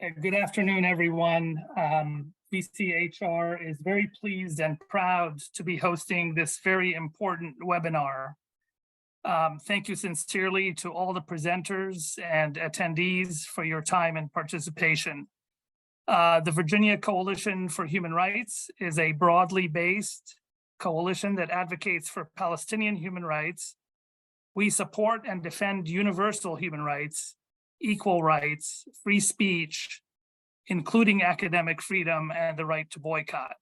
Good afternoon, everyone. VCHR is very pleased and proud to be hosting this very important webinar. Thank you sincerely to all the presenters and attendees for your time and participation. The Virginia Coalition for Human Rights is a broadly based coalition that advocates for Palestinian human rights. We support and defend universal human rights, equal rights, free speech, including academic freedom and the right to boycott.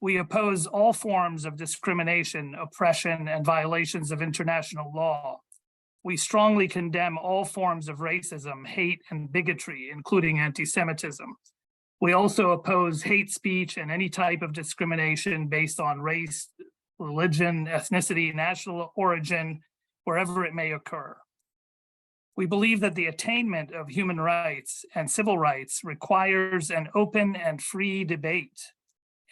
We oppose all forms of discrimination, oppression, and violations of international law. We strongly condemn all forms of racism, hate, and bigotry, including anti-Semitism. We also oppose hate speech and any type of discrimination based on race, religion, ethnicity, national origin, wherever it may occur. We believe that the attainment of human rights and civil rights requires an open and free debate,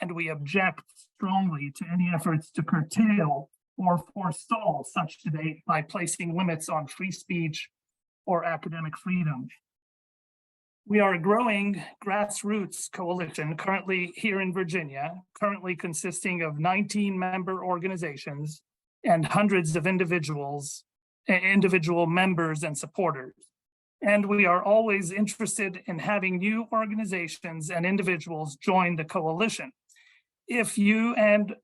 and we object strongly to any efforts to curtail or forestall such debate by placing limits on free speech or academic freedom. We are a growing grassroots coalition currently here in Virginia, currently consisting of 19 member organizations and hundreds of individual members and supporters. And we are always interested in having new organizations and individuals join the coalition. If you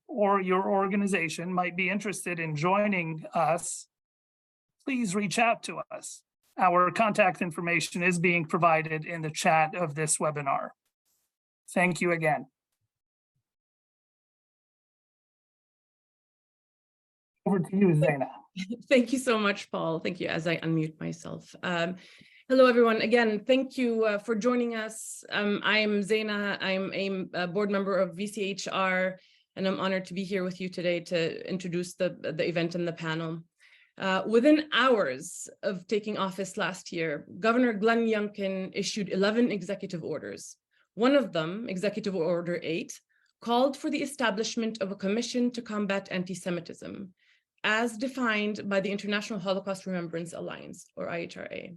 or your organization might be interested in joining us, please reach out to us. Our contact information is being provided in the chat of this webinar. Thank you again. Over to you, Zaina. Thank you so much, Paul. Thank you, as I unmute myself. Hello, everyone. Again, thank you for joining us. I'm Zaina. I'm a board member of VCHR, and I'm honored to be here with you today to introduce the event and the panel. Within hours of taking office last year, Governor Glen Youngkin issued 11 executive orders. One of them, Executive Order 8, called for the establishment of a commission to combat anti-Semitism, as defined by the International Holocaust Remembrance Alliance, or IHRA.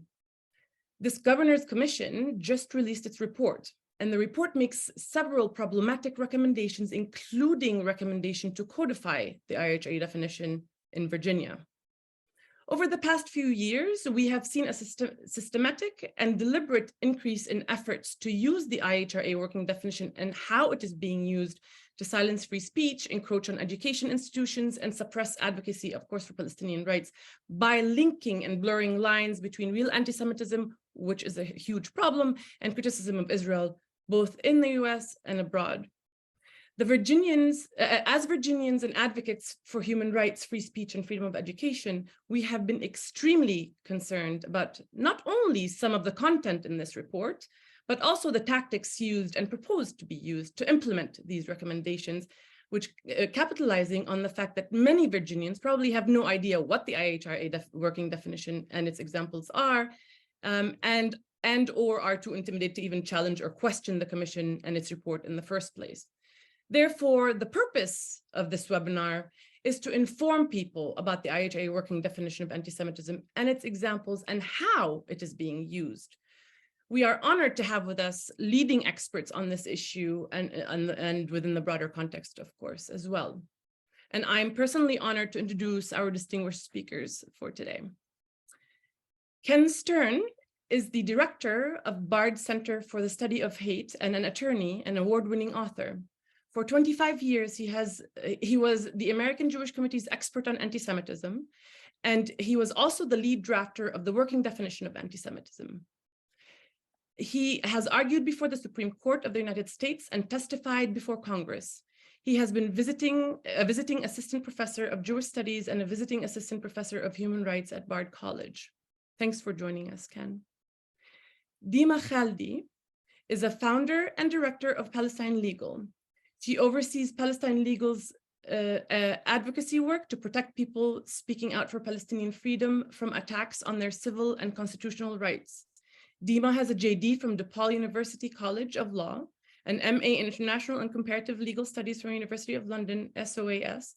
This governor's commission just released its report, and the report makes several problematic recommendations, including recommendation to codify the IHRA definition in Virginia. Over the past few years, we have seen a systematic and deliberate increase in efforts to use the IHRA working definition and how it is being used to silence free speech, encroach on education institutions, and suppress advocacy, of course, for Palestinian rights by linking and blurring lines between real anti-Semitism, which is a huge problem, and criticism of Israel, both in the US and abroad. As Virginians and advocates for human rights, free speech, and freedom of education, we have been extremely concerned about not only some of the content in this report, but also the tactics used and proposed to be used to implement these recommendations, which capitalizing on the fact that many Virginians probably have no idea what the IHRA working definition and its examples are, and or are too intimidated to even challenge or question the commission and its report in the first place. Therefore, the purpose of this webinar is to inform people about the IHRA working definition of anti-Semitism and its examples and how it is being used. We are honored to have with us leading experts on this issue and within the broader context, of course, as well. And I'm personally honored to introduce our distinguished speakers for today. Ken Stern is the director of Bard Center for the Study of Hate and an attorney and award-winning author. For 25 years, he was the American Jewish Committee's expert on anti-Semitism, and he was also the lead drafter of the working definition of anti-Semitism. He has argued before the Supreme Court of the United States and testified before Congress. He has been a visiting assistant professor of Jewish Studies and a visiting assistant professor of human rights at Bard College. Thanks for joining us, Ken. Dima Khaldi is a founder and director of Palestine Legal. She oversees Palestine Legal's advocacy work to protect people speaking out for Palestinian freedom from attacks on their civil and constitutional rights. Dima has a JD from DePaul University College of Law, an MA in International and Comparative Legal Studies from University of London, SOAS,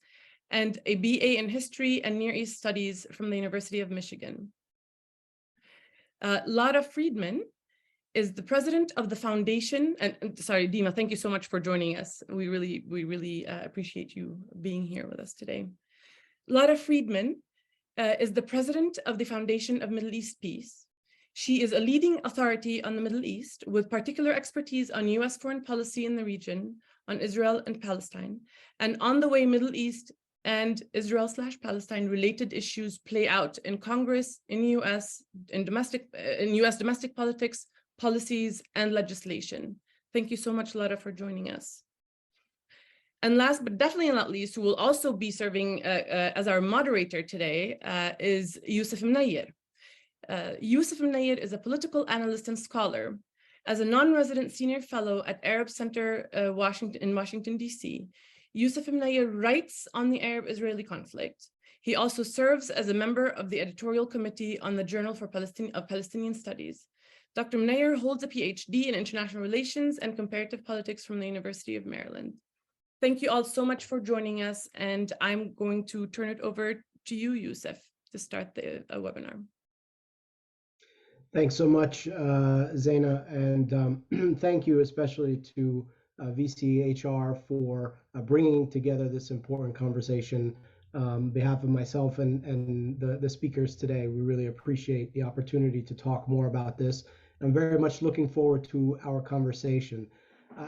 and a BA in History and Near East Studies from the University of Michigan. Lara Friedman is the president of the foundation, and sorry, Dima, thank you so much for joining us. We really appreciate you being here with us today. Lara Friedman is the president of the Foundation of Middle East Peace. She is a leading authority on the Middle East with particular expertise on US foreign policy in the region, on Israel and Palestine, and on the way Middle East and Israel/Palestine related issues play out in Congress, in US domestic politics, policies, and legislation. Thank you so much, Lara, for joining us. And last but definitely not least, who will also be serving as our moderator today is Youssef Mnayer. Youssef Mnayer is a political analyst and scholar. As a non-resident senior fellow at Arab Center in Washington, D.C., Youssef Mnayer writes on the Arab-Israeli conflict. He also serves as a member of the editorial committee on the Journal for Palestinian Studies. Dr. Mnayer holds a PhD in international relations and comparative politics from the University of Maryland. Thank you all so much for joining us, and I'm going to turn it over to you, Youssef, to start the webinar. Thanks so much, Zaina, and thank you especially to VCHR for bringing together this important conversation. On behalf of myself and the speakers today, we really appreciate the opportunity to talk more about this. I'm very much looking forward to our conversation.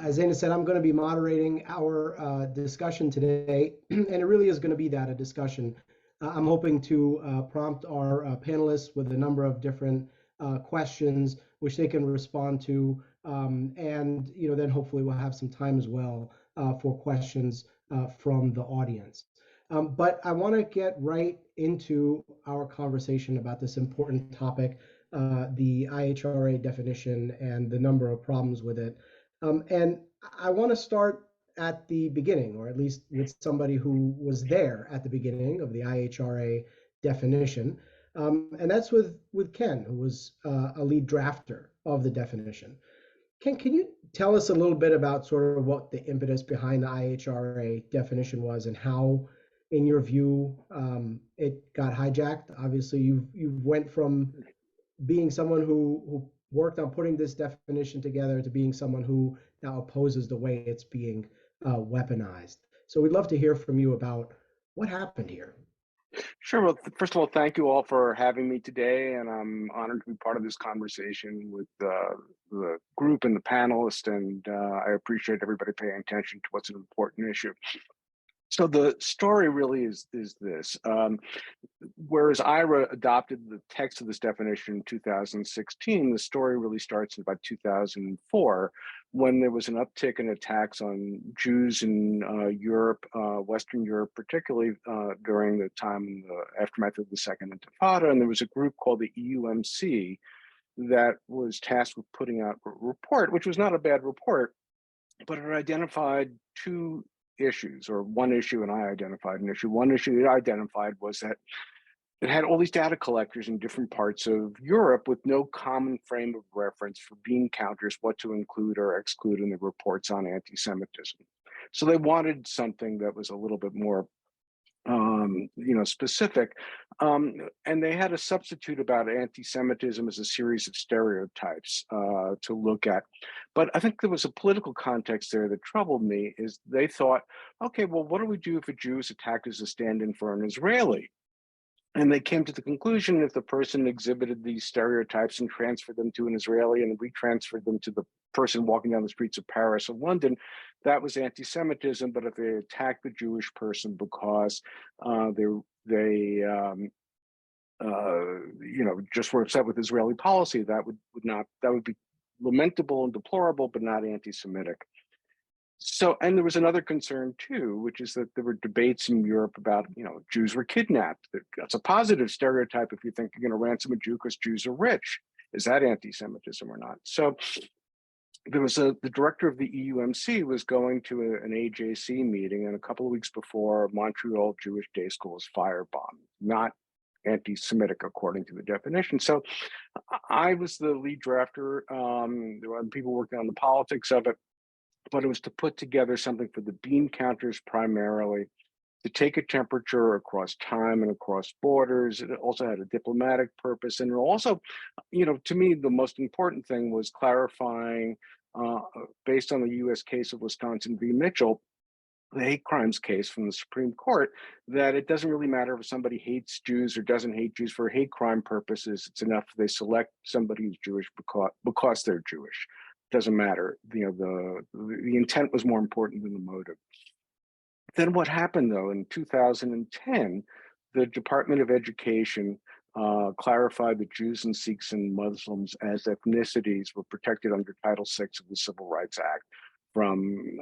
As Zaina said, I'm going to be moderating our discussion today, and it really is going to be that, a discussion. I'm hoping to prompt our panelists with a number of different questions which they can respond to, and then hopefully we'll have some time as well for questions from the audience. But I want to get right into our conversation about this important topic, the IHRA definition and the number of problems with it. And I want to start at the beginning, or at least with somebody who was there at the beginning of the IHRA definition. And that's with Ken, who was a lead drafter of the definition. Ken, can you tell us a little bit about sort of what the impetus behind the IHRA definition was and how, in your view, it got hijacked? Obviously, you went from being someone who worked on putting this definition together to being someone who now opposes the way it's being weaponized. So we'd love to hear from you about what happened here. Sure. Well, first of all, thank you all for having me today, and I'm honored to be part of this conversation with the group and the panelists, and I appreciate everybody paying attention to what's an important issue. So the story really is this. Whereas IHRA adopted the text of this definition in 2016, the story really starts in about 2004, when there was an uptick in attacks on Jews in Europe, Western Europe, particularly during the time in the aftermath of the Second Intifada. And there was a group called the EUMC that was tasked with putting out a report, which was not a bad report, but it identified two issues, or one issue, and I identified an issue. One issue it identified was that it had all these data collectors in different parts of Europe with no common frame of reference for bean counters, what to include or exclude in the reports on anti-Semitism. So they wanted something that was a little bit more specific. And they had a substitute about anti-Semitism as a series of stereotypes to look at. But I think there was a political context there that troubled me, is they thought, okay, well, what do we do if a Jew is attacked as a stand-in for an Israeli? And they came to the conclusion if the person exhibited these stereotypes and transferred them to an Israeli and retransferred them to the person walking down the streets of Paris or London, that was anti-Semitism. But if they attacked the Jewish person because they just were upset with Israeli policy, that would be lamentable and deplorable, but not anti-Semitic. So, and there was another concern too, which is that there were debates in Europe about, Jews were kidnapped. That's a positive stereotype if you think you're going to ransom a Jew because Jews are rich. Is that anti-Semitism or not? So there was the director of the EUMC was going to an AJC meeting, and a couple of weeks before, Montreal Jewish Day School was firebombed, not anti-Semitic according to the definition. So I was the lead drafter. There were people working on the politics of it, but it was to put together something for the bean counters primarily, to take a temperature across time and across borders. It also had a diplomatic purpose. And it also, to me, the most important thing was clarifying, based on the US case of Wisconsin v. Mitchell, the hate crimes case from the Supreme Court, that it doesn't really matter if somebody hates Jews or doesn't hate Jews for hate crime purposes. It's enough if they select somebody who's Jewish because they're Jewish. It doesn't matter. The intent was more important than the motive. Then what happened, though, in 2010, the Department of Education clarified that Jews and Sikhs and Muslims as ethnicities were protected under Title VI of the Civil Rights Act from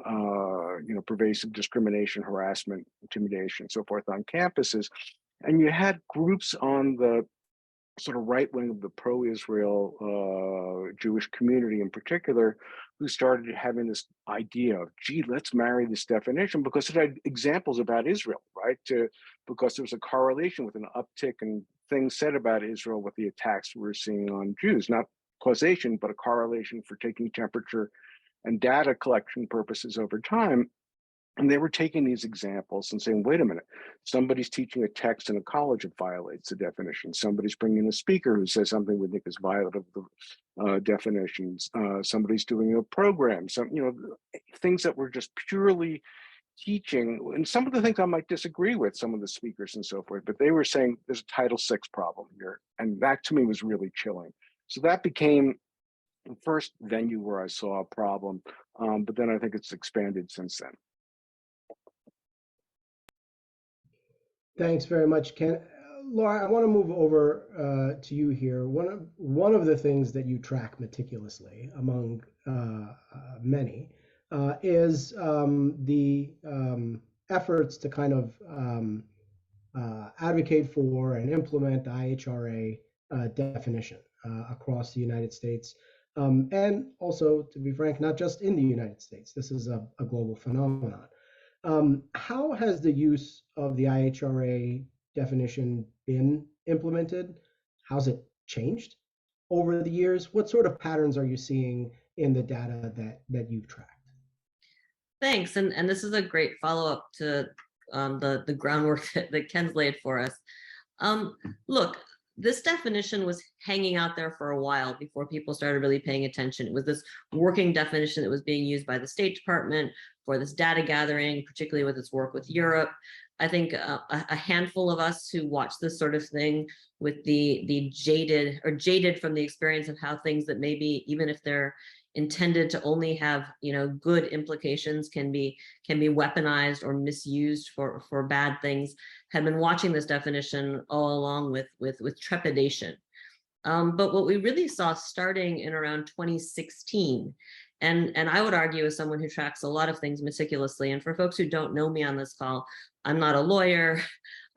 pervasive discrimination, harassment, intimidation, so forth on campuses. And you had groups on the sort of right wing of the pro-Israel Jewish community in particular, who started having this idea of, gee, let's marry this definition because it had examples about Israel, right? Because there was a correlation with an uptick in things said about Israel with the attacks we were seeing on Jews, not causation, but a correlation for taking temperature and data collection purposes over time. And they were taking these examples and saying, wait a minute, somebody's teaching a text in a college, it violates the definition. Somebody's bringing a speaker who says something we think is violative of the definitions. Somebody's doing a program, things that were just purely teaching. And some of the things I might disagree with, some of the speakers and so forth, but they were saying there's a Title VI problem here. And that to me was really chilling. So that became the first venue where I saw a problem. But then I think it's expanded since then. Thanks very much, Ken. Laura, I want to move over to you here. One of the things that you track meticulously, among many, is the efforts to kind of advocate for and implement the IHRA definition across the United States, and also, to be frank, not just in the United States. This is a global phenomenon. How has the use of the IHRA definition been implemented? How's it changed over the years? What sort of patterns are you seeing in the data that you've tracked? Thanks, and this is a great follow-up to the groundwork that Ken's laid for us. Look, this definition was hanging out there for a while before people started really paying attention. It was this working definition that was being used by the State Department for this data gathering, particularly with its work with Europe. I think a handful of us who watch this sort of thing with the jaded from the experience of how things that maybe, even if they're intended to only have good implications, can be weaponized or misused for bad things, have been watching this definition all along with trepidation. But what we really saw starting in around 2016, and I would argue, as someone who tracks a lot of things meticulously, and for folks who don't know me on this call, I'm not a lawyer,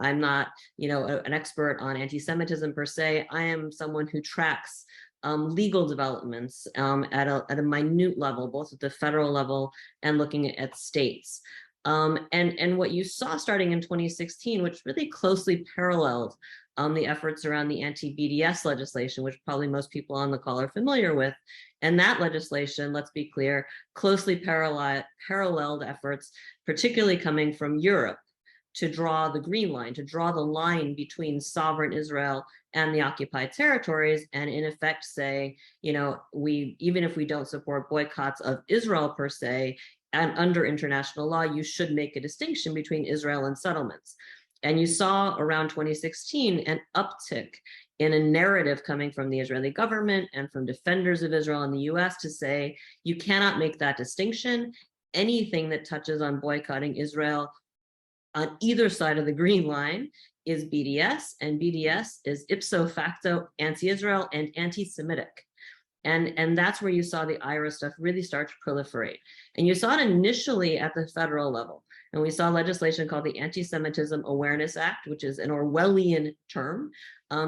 I'm not an expert on anti-Semitism per se. I am someone who tracks legal developments at a minute level, both at the federal level and looking at states. And what you saw starting in 2016, which really closely paralleled the efforts around the anti-BDS legislation, which probably most people on the call are familiar with. And that legislation, let's be clear, closely paralleled efforts, particularly coming from Europe, to draw the green line, to draw the line between sovereign Israel and the occupied territories, and in effect say, even if we don't support boycotts of Israel per se, and under international law, you should make a distinction between Israel and settlements. And you saw around 2016 an uptick in a narrative coming from the Israeli government and from defenders of Israel in the US to say, you cannot make that distinction. Anything that touches on boycotting Israel on either side of the green line is BDS, and BDS is ipso facto anti-Israel and anti-Semitic. And that's where you saw the IHRA stuff really start to proliferate. And you saw it initially at the federal level. And we saw legislation called the Anti-Semitism Awareness Act, which is an Orwellian term,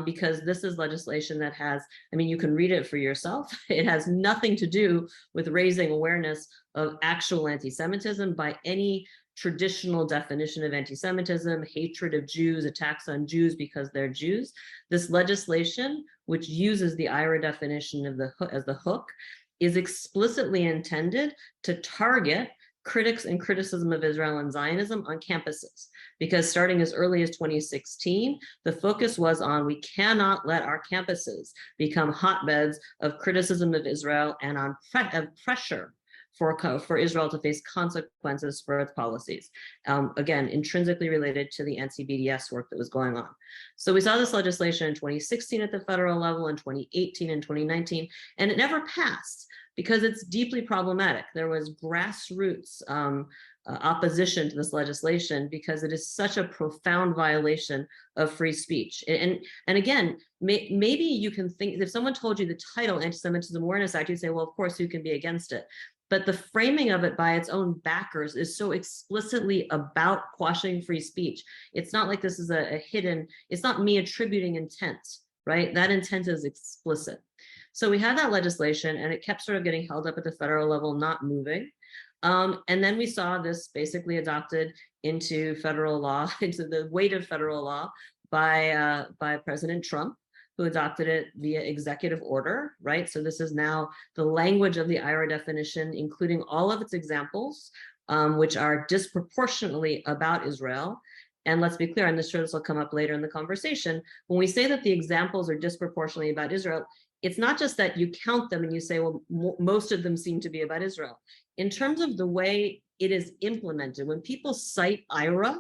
because this is legislation that has, you can read it for yourself. It has nothing to do with raising awareness of actual anti-Semitism by any traditional definition of anti-Semitism, hatred of Jews, attacks on Jews because they're Jews. This legislation, which uses the IHRA definition of as the hook, is explicitly intended to target critics and criticism of Israel and Zionism on campuses, because starting as early as 2016, the focus was on we cannot let our campuses become hotbeds of criticism of Israel and on pressure for Israel to face consequences for its policies. Again, intrinsically related to the anti-BDS work that was going on. So we saw this legislation in 2016 at the federal level, in 2018 and 2019, and it never passed because it's deeply problematic. There was grassroots opposition to this legislation because it is such a profound violation of free speech. And again, maybe you can think, if someone told you the title Anti-Semitism Awareness Act, you'd say, well, of course, who can be against it? But the framing of it by its own backers is so explicitly about quashing free speech. It's not like this is a hidden, it's not me attributing intent, right? That intent is explicit. So we had that legislation and it kept sort of getting held up at the federal level, not moving. And then we saw this basically adopted into federal law, into the weight of federal law by President Trump, who adopted it via executive order, right? So this is now the language of the IHRA definition, including all of its examples, which are disproportionately about Israel. And let's be clear, and this will come up later in the conversation, when we say that the examples are disproportionately about Israel, it's not just that you count them and you say, well, most of them seem to be about Israel. In terms of the way it is implemented, when people cite IHRA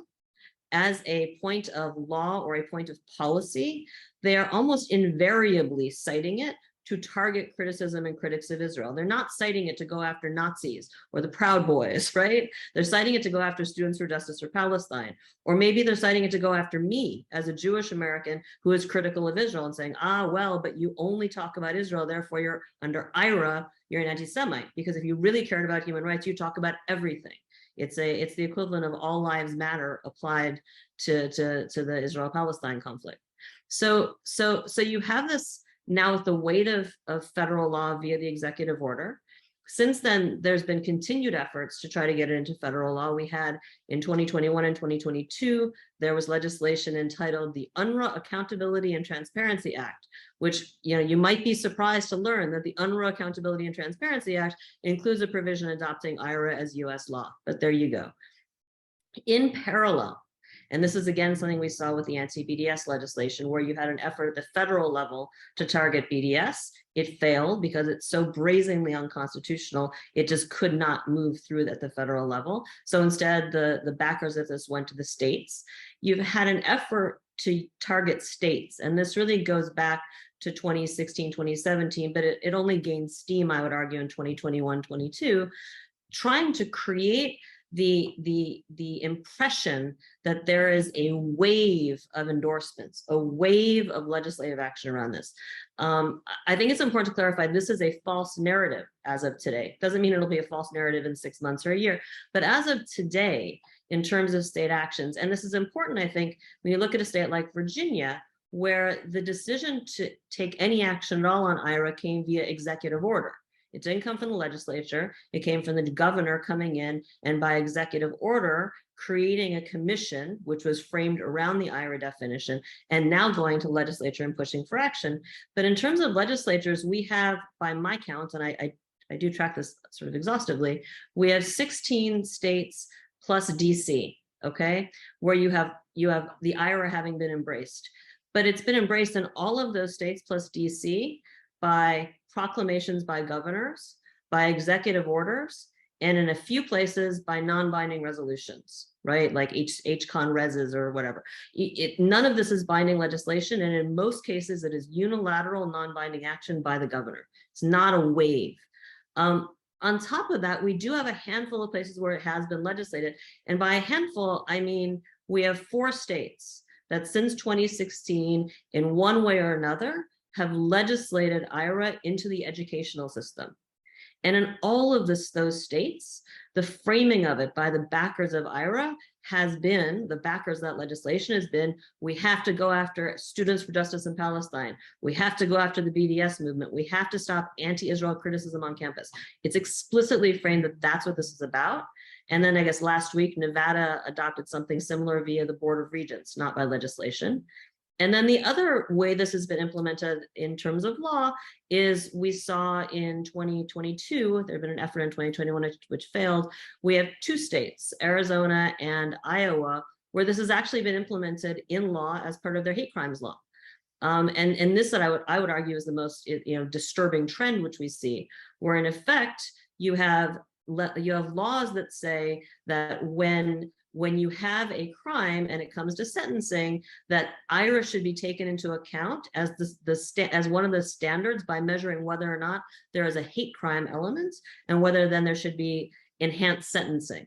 as a point of law or a point of policy, they are almost invariably citing it to target criticism and critics of Israel. They're not citing it to go after Nazis or the Proud Boys, right? They're citing it to go after Students for Justice for Palestine. Or maybe they're citing it to go after me as a Jewish American who is critical of Israel and saying, well, but you only talk about Israel, therefore you're under IHRA, you're an anti-Semite. Because if you really cared about human rights, you talk about everything. It's the equivalent of all lives matter applied to the Israel-Palestine conflict. So you have this now with the weight of federal law via the executive order. Since then, there's been continued efforts to try to get it into federal law. We had in 2021 and 2022, there was legislation entitled the UNRWA Accountability and Transparency Act, which you might be surprised to learn that the UNRWA Accountability and Transparency Act includes a provision adopting IHRA as US law, but there you go. In parallel, and this is again something we saw with the anti-BDS legislation, where you had an effort at the federal level to target BDS. It failed because it's so brazenly unconstitutional, it just could not move through at the federal level. So instead, the backers of this went to the states. You've had an effort to target states, and this really goes back to 2016, 2017, but it only gained steam, I would argue, in 2021, 22, trying to create the impression that there is a wave of endorsements, a wave of legislative action around this. I think it's important to clarify this is a false narrative as of today. Doesn't mean it'll be a false narrative in 6 months or a year, but as of today, in terms of state actions, and this is important, I think, when you look at a state like Virginia, where the decision to take any action at all on IHRA came via executive order. It didn't come from the legislature. It came from the governor coming in and by executive order, creating a commission, which was framed around the IHRA definition, and now going to legislature and pushing for action. But in terms of legislatures, we have, by my count, and I do track this sort of exhaustively, we have 16 states plus DC, okay, where you have the IHRA having been embraced. But it's been embraced in all of those states plus DC by proclamations by governors, by executive orders, and in a few places by non-binding resolutions, right? Like HCON reses or whatever. None of this is binding legislation, and in most cases, it is unilateral non-binding action by the governor. It's not a wave. On top of that, we do have a handful of places where it has been legislated, and by a handful, I mean we have 4 states that since 2016, in one way or another, have legislated IHRA into the educational system. And in all of those states, the framing of it by the backers of IHRA has been, the backers of that legislation has been, we have to go after Students for Justice in Palestine. We have to go after the BDS movement. We have to stop anti-Israel criticism on campus. It's explicitly framed that that's what this is about. And then I guess last week, Nevada adopted something similar via the Board of Regents, not by legislation. And then the other way this has been implemented in terms of law is we saw in 2022, there had been an effort in 2021 which failed. We have 2 states, Arizona and Iowa, where this has actually been implemented in law as part of their hate crimes law. And this that I would argue is the most disturbing trend which we see, where in effect you have laws that say that when you have a crime and it comes to sentencing, that IHRA should be taken into account as as one of the standards by measuring whether or not there is a hate crime element and whether then there should be enhanced sentencing.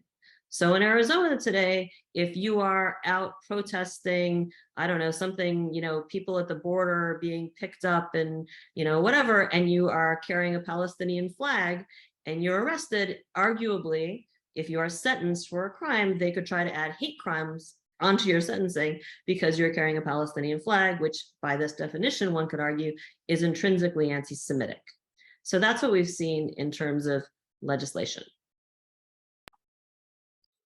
So in Arizona today, if you are out protesting, I don't know, something, people at the border being picked up and, whatever, and you are carrying a Palestinian flag and you're arrested, arguably, if you are sentenced for a crime, they could try to add hate crimes onto your sentencing because you're carrying a Palestinian flag, which by this definition, one could argue, is intrinsically anti-Semitic. So that's what we've seen in terms of legislation.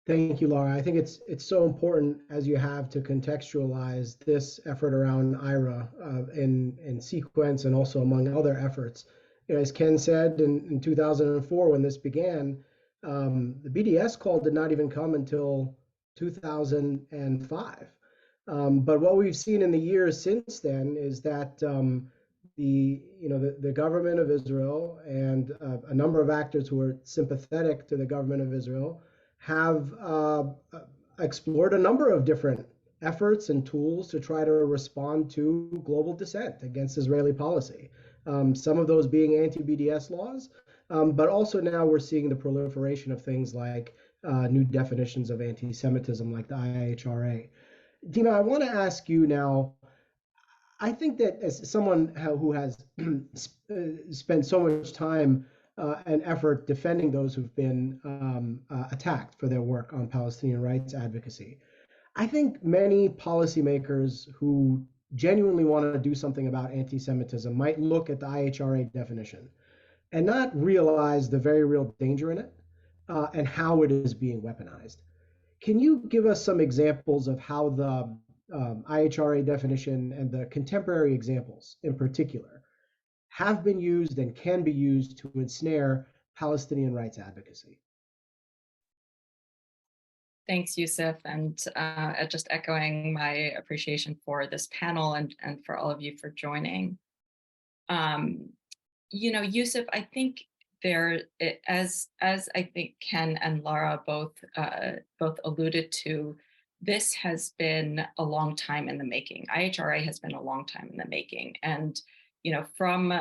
Thank you, Laura. I think it's so important as you have to contextualize this effort around IHRA in sequence and also among other efforts. As Ken said in 2004 when this began, the BDS call did not even come until 2005. But what we've seen in the years since then is that the government of Israel and a number of actors who are sympathetic to the government of Israel have explored a number of different efforts and tools to try to respond to global dissent against Israeli policy. Some of those being anti-BDS laws, but also now we're seeing the proliferation of things like new definitions of anti-Semitism like the IHRA. Dina, I want to ask you now, I think that as someone who has spent so much time and effort defending those who've been attacked for their work on Palestinian rights advocacy, I think many policymakers who genuinely want to do something about anti-Semitism might look at the IHRA definition and not realize the very real danger in it and how it is being weaponized. Can you give us some examples of how the IHRA definition and the contemporary examples in particular have been used and can be used to ensnare Palestinian rights advocacy? Thanks, Yusuf, and just echoing my appreciation for this panel and for all of you for joining. Yusuf, I think as I think Ken and Lara both alluded to, this has been a long time in the making. IHRA has been a long time in the making, and from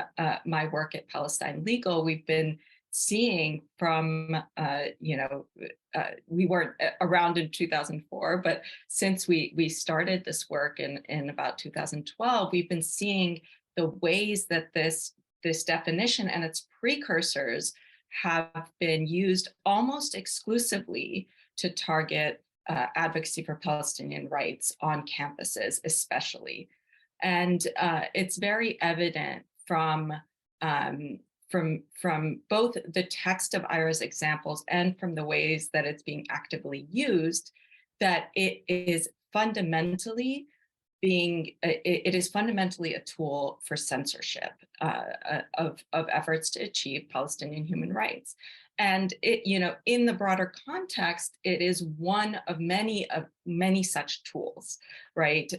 my work at Palestine Legal, we've been seeing from, we weren't around in 2004, but since we started this work in about 2012, we've been seeing the ways that this definition and its precursors have been used almost exclusively to target advocacy for Palestinian rights on campuses, especially. And it's very evident from both the text of IHRA's examples and from the ways that it's being actively used, that it is fundamentally a tool for censorship of efforts to achieve Palestinian human rights. And in the broader context, it is one of many such tools, right?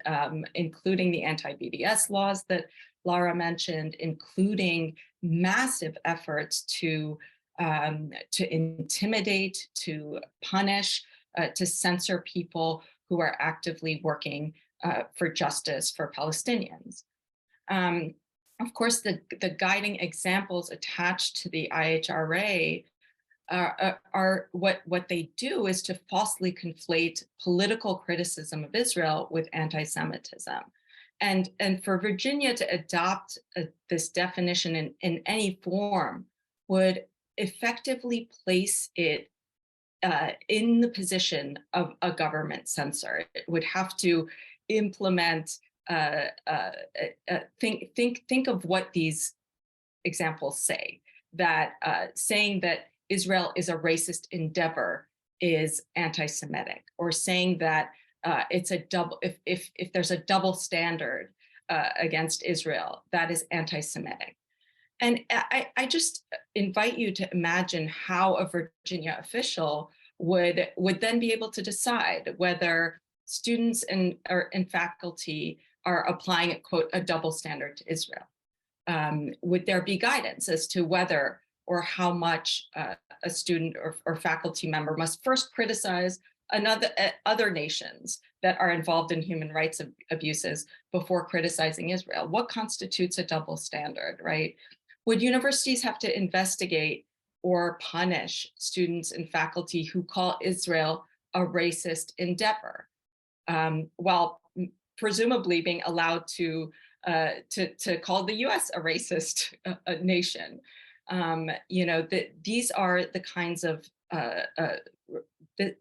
Including the anti-BDS laws that Lara mentioned, including massive efforts to intimidate, to punish, to censor people who are actively working for justice for Palestinians. Of course, the guiding examples attached to the IHRA are what they do is to falsely conflate political criticism of Israel with anti-Semitism. And for Virginia to adopt this definition in any form would effectively place it in the position of a government censor. It would have to implement, think of what these examples say, that saying that Israel is a racist endeavor is anti-Semitic, or saying that it's a double, if there's a double standard against Israel, that is anti-Semitic. And I just invite you to imagine how a Virginia official would then be able to decide whether students and faculty are applying, quote, a double standard to Israel. Would there be guidance as to whether or how much a student or faculty member must first criticize other nations that are involved in human rights abuses before criticizing Israel? What constitutes a double standard, right? Would universities have to investigate or punish students and faculty who call Israel a racist endeavor, while presumably being allowed to call the U.S. a racist nation? These are the kinds of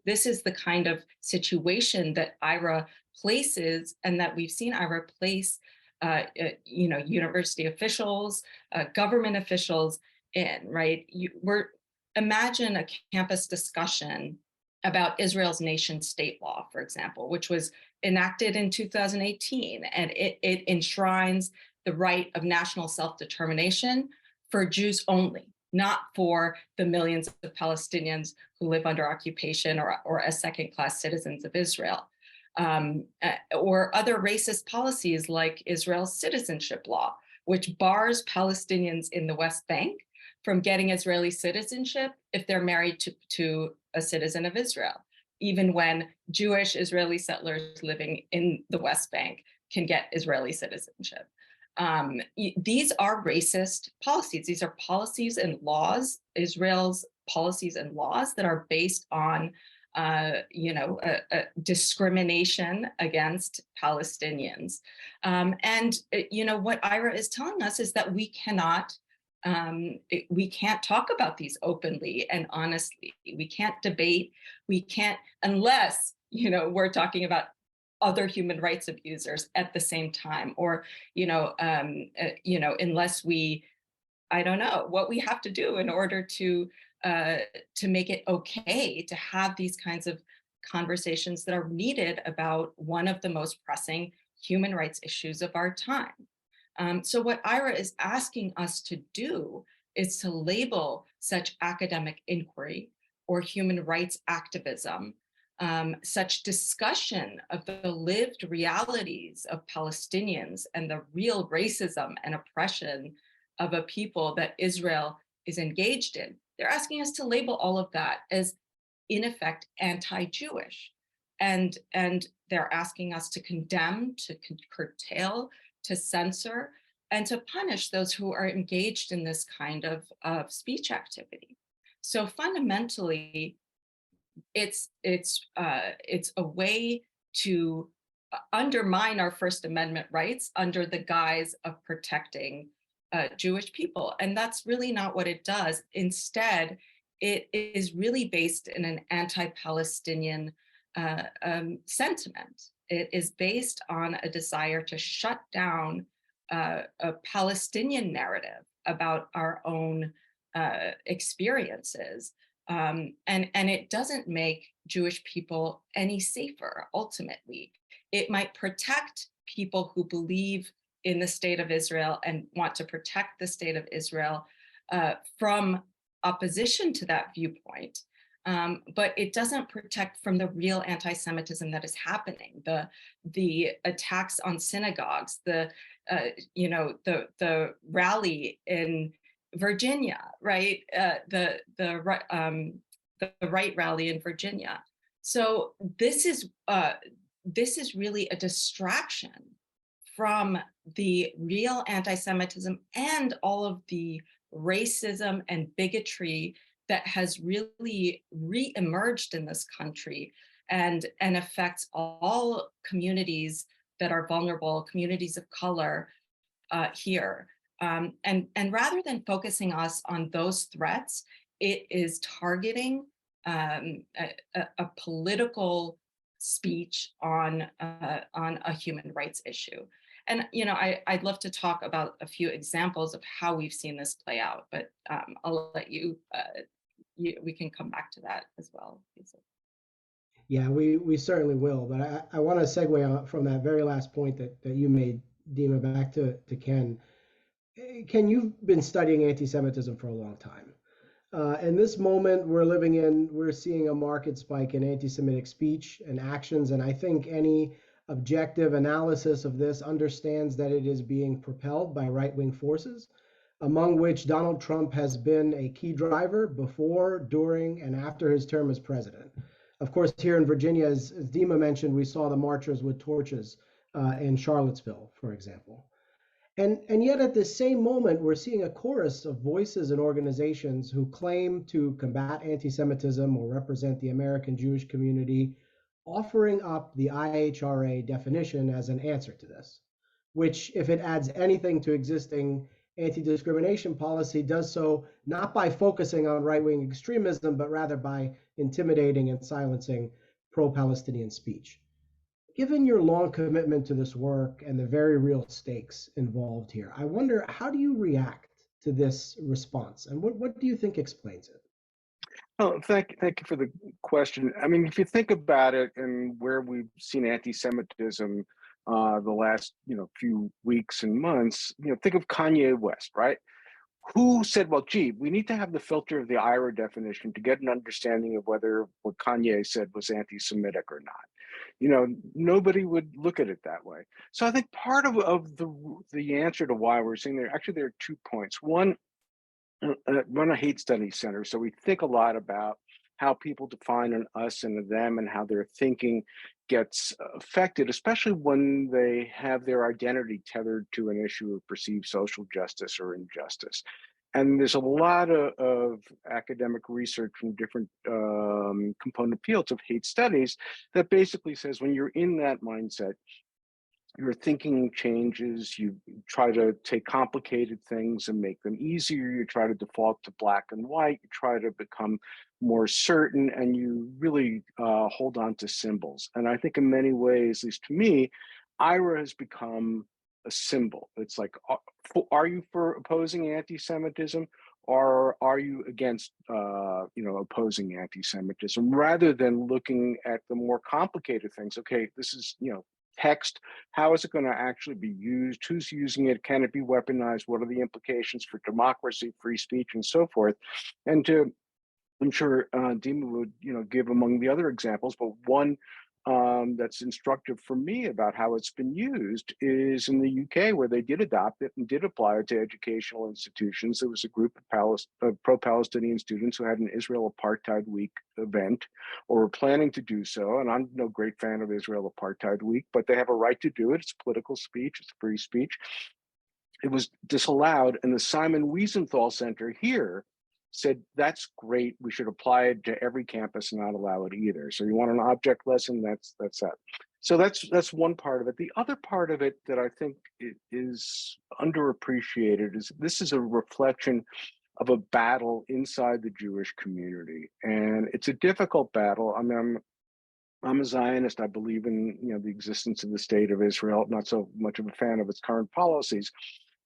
this is the kind of situation that IHRA places, and that we've seen IHRA place university officials, government officials in, right? Imagine a campus discussion about Israel's nation state law, for example, which was enacted in 2018, and it enshrines the right of national self-determination for Jews only, not for the millions of Palestinians who live under occupation or as second-class citizens of Israel. Or other racist policies like Israel's citizenship law, which bars Palestinians in the West Bank from getting Israeli citizenship if they're married to a citizen of Israel, even when Jewish Israeli settlers living in the West Bank can get Israeli citizenship. These are racist policies. These are policies and laws, Israel's policies and laws that are based on discrimination against Palestinians. What IHRA is telling us is that we can't talk about these openly and honestly. We can't debate. We can't, unless, we're talking about other human rights abusers at the same time, or, unless we, I don't know what we have to do in order to make it okay to have these kinds of conversations that are needed about one of the most pressing human rights issues of our time. So what IHRA is asking us to do is to label such academic inquiry or human rights activism, such discussion of the lived realities of Palestinians and the real racism and oppression of a people that Israel is engaged in. They're asking us to label all of that as, in effect, anti-Jewish. And they're asking us to condemn, to curtail, to censor, and to punish those who are engaged in this kind of speech activity. So fundamentally, it's a way to undermine our First Amendment rights under the guise of protecting Jewish people. And that's really not what it does. Instead, it is really based in an anti-Palestinian sentiment. It is based on a desire to shut down a Palestinian narrative about our own experiences. And it doesn't make Jewish people any safer, ultimately. It might protect people who believe in the state of Israel and want to protect the state of Israel from opposition to that viewpoint. But it doesn't protect from the real anti-Semitism that is happening, the attacks on synagogues, the rally in Virginia, right? The right rally in Virginia. So this is really a distraction from the real anti-Semitism and all of the racism and bigotry that has really re-emerged in this country and affects all communities that are vulnerable, communities of color here. And rather than focusing us on those threats, it is targeting a political speech on a human rights issue. And I'd love to talk about a few examples of how we've seen this play out, but I'll let you, we can come back to that as well. Yeah, we certainly will. But I want to segue from that very last point that you made, Dima, back to Ken. Ken, you've been studying anti-Semitism for a long time. In this moment we're living in, we're seeing a marked spike in anti-Semitic speech and actions. And I think any objective analysis of this understands that it is being propelled by right-wing forces, among which Donald Trump has been a key driver before, during, and after his term as president. Of course, here in Virginia, as Dima mentioned, we saw the marchers with torches in Charlottesville, for example. And yet at the same moment, we're seeing a chorus of voices and organizations who claim to combat anti-Semitism or represent the American Jewish community, offering up the IHRA definition as an answer to this, which, if it adds anything to existing anti-discrimination policy, does so not by focusing on right-wing extremism, but rather by intimidating and silencing pro-Palestinian speech. Given your long commitment to this work and the very real stakes involved here, I wonder, how do you react to this response, and what do you think explains it? Oh, thank you for the question. I mean, if you think about it and where we've seen anti-Semitism the last few weeks and months, think of Kanye West, right? Who said, well, gee, we need to have the filter of the IHRA definition to get an understanding of whether what Kanye said was anti-Semitic or not. Nobody would look at it that way. So I think part of the answer to why we're seeing there are 2 points. One, run a hate study center, so we think a lot about how people define an us and a them and how their thinking gets affected, especially when they have their identity tethered to an issue of perceived social justice or injustice. And there's a lot of academic research from different component fields of hate studies that basically says when you're in that mindset, your thinking changes, you try to take complicated things and make them easier, you try to default to black and white, you try to become more certain, and you really hold on to symbols. And I think in many ways, at least to me, IHRA has become a symbol. It's like, are you for opposing anti-Semitism, or are you against opposing anti-Semitism, rather than looking at the more complicated things? Okay, this is text, how is it going to actually be used, who's using it, can it be weaponized, what are the implications for democracy, free speech, and so forth. And I'm sure Dima would give among the other examples, but one that's instructive for me about how it's been used is in the UK, where they did adopt it and did apply it to educational institutions. There was a group of pro-Palestinian students who had an Israel Apartheid Week event, or were planning to do so. And I'm no great fan of Israel Apartheid Week, but they have a right to do it. It's political speech, it's free speech. It was disallowed, and the Simon Wiesenthal Center here said, that's great, we should apply it to every campus and not allow it either. So you want an object lesson, that's that. So that's one part of it. The other part of it that I think is underappreciated is this is a reflection of a battle inside the Jewish community. And it's a difficult battle. I mean, I'm a Zionist. I believe in the existence of the state of Israel, not so much of a fan of its current policies.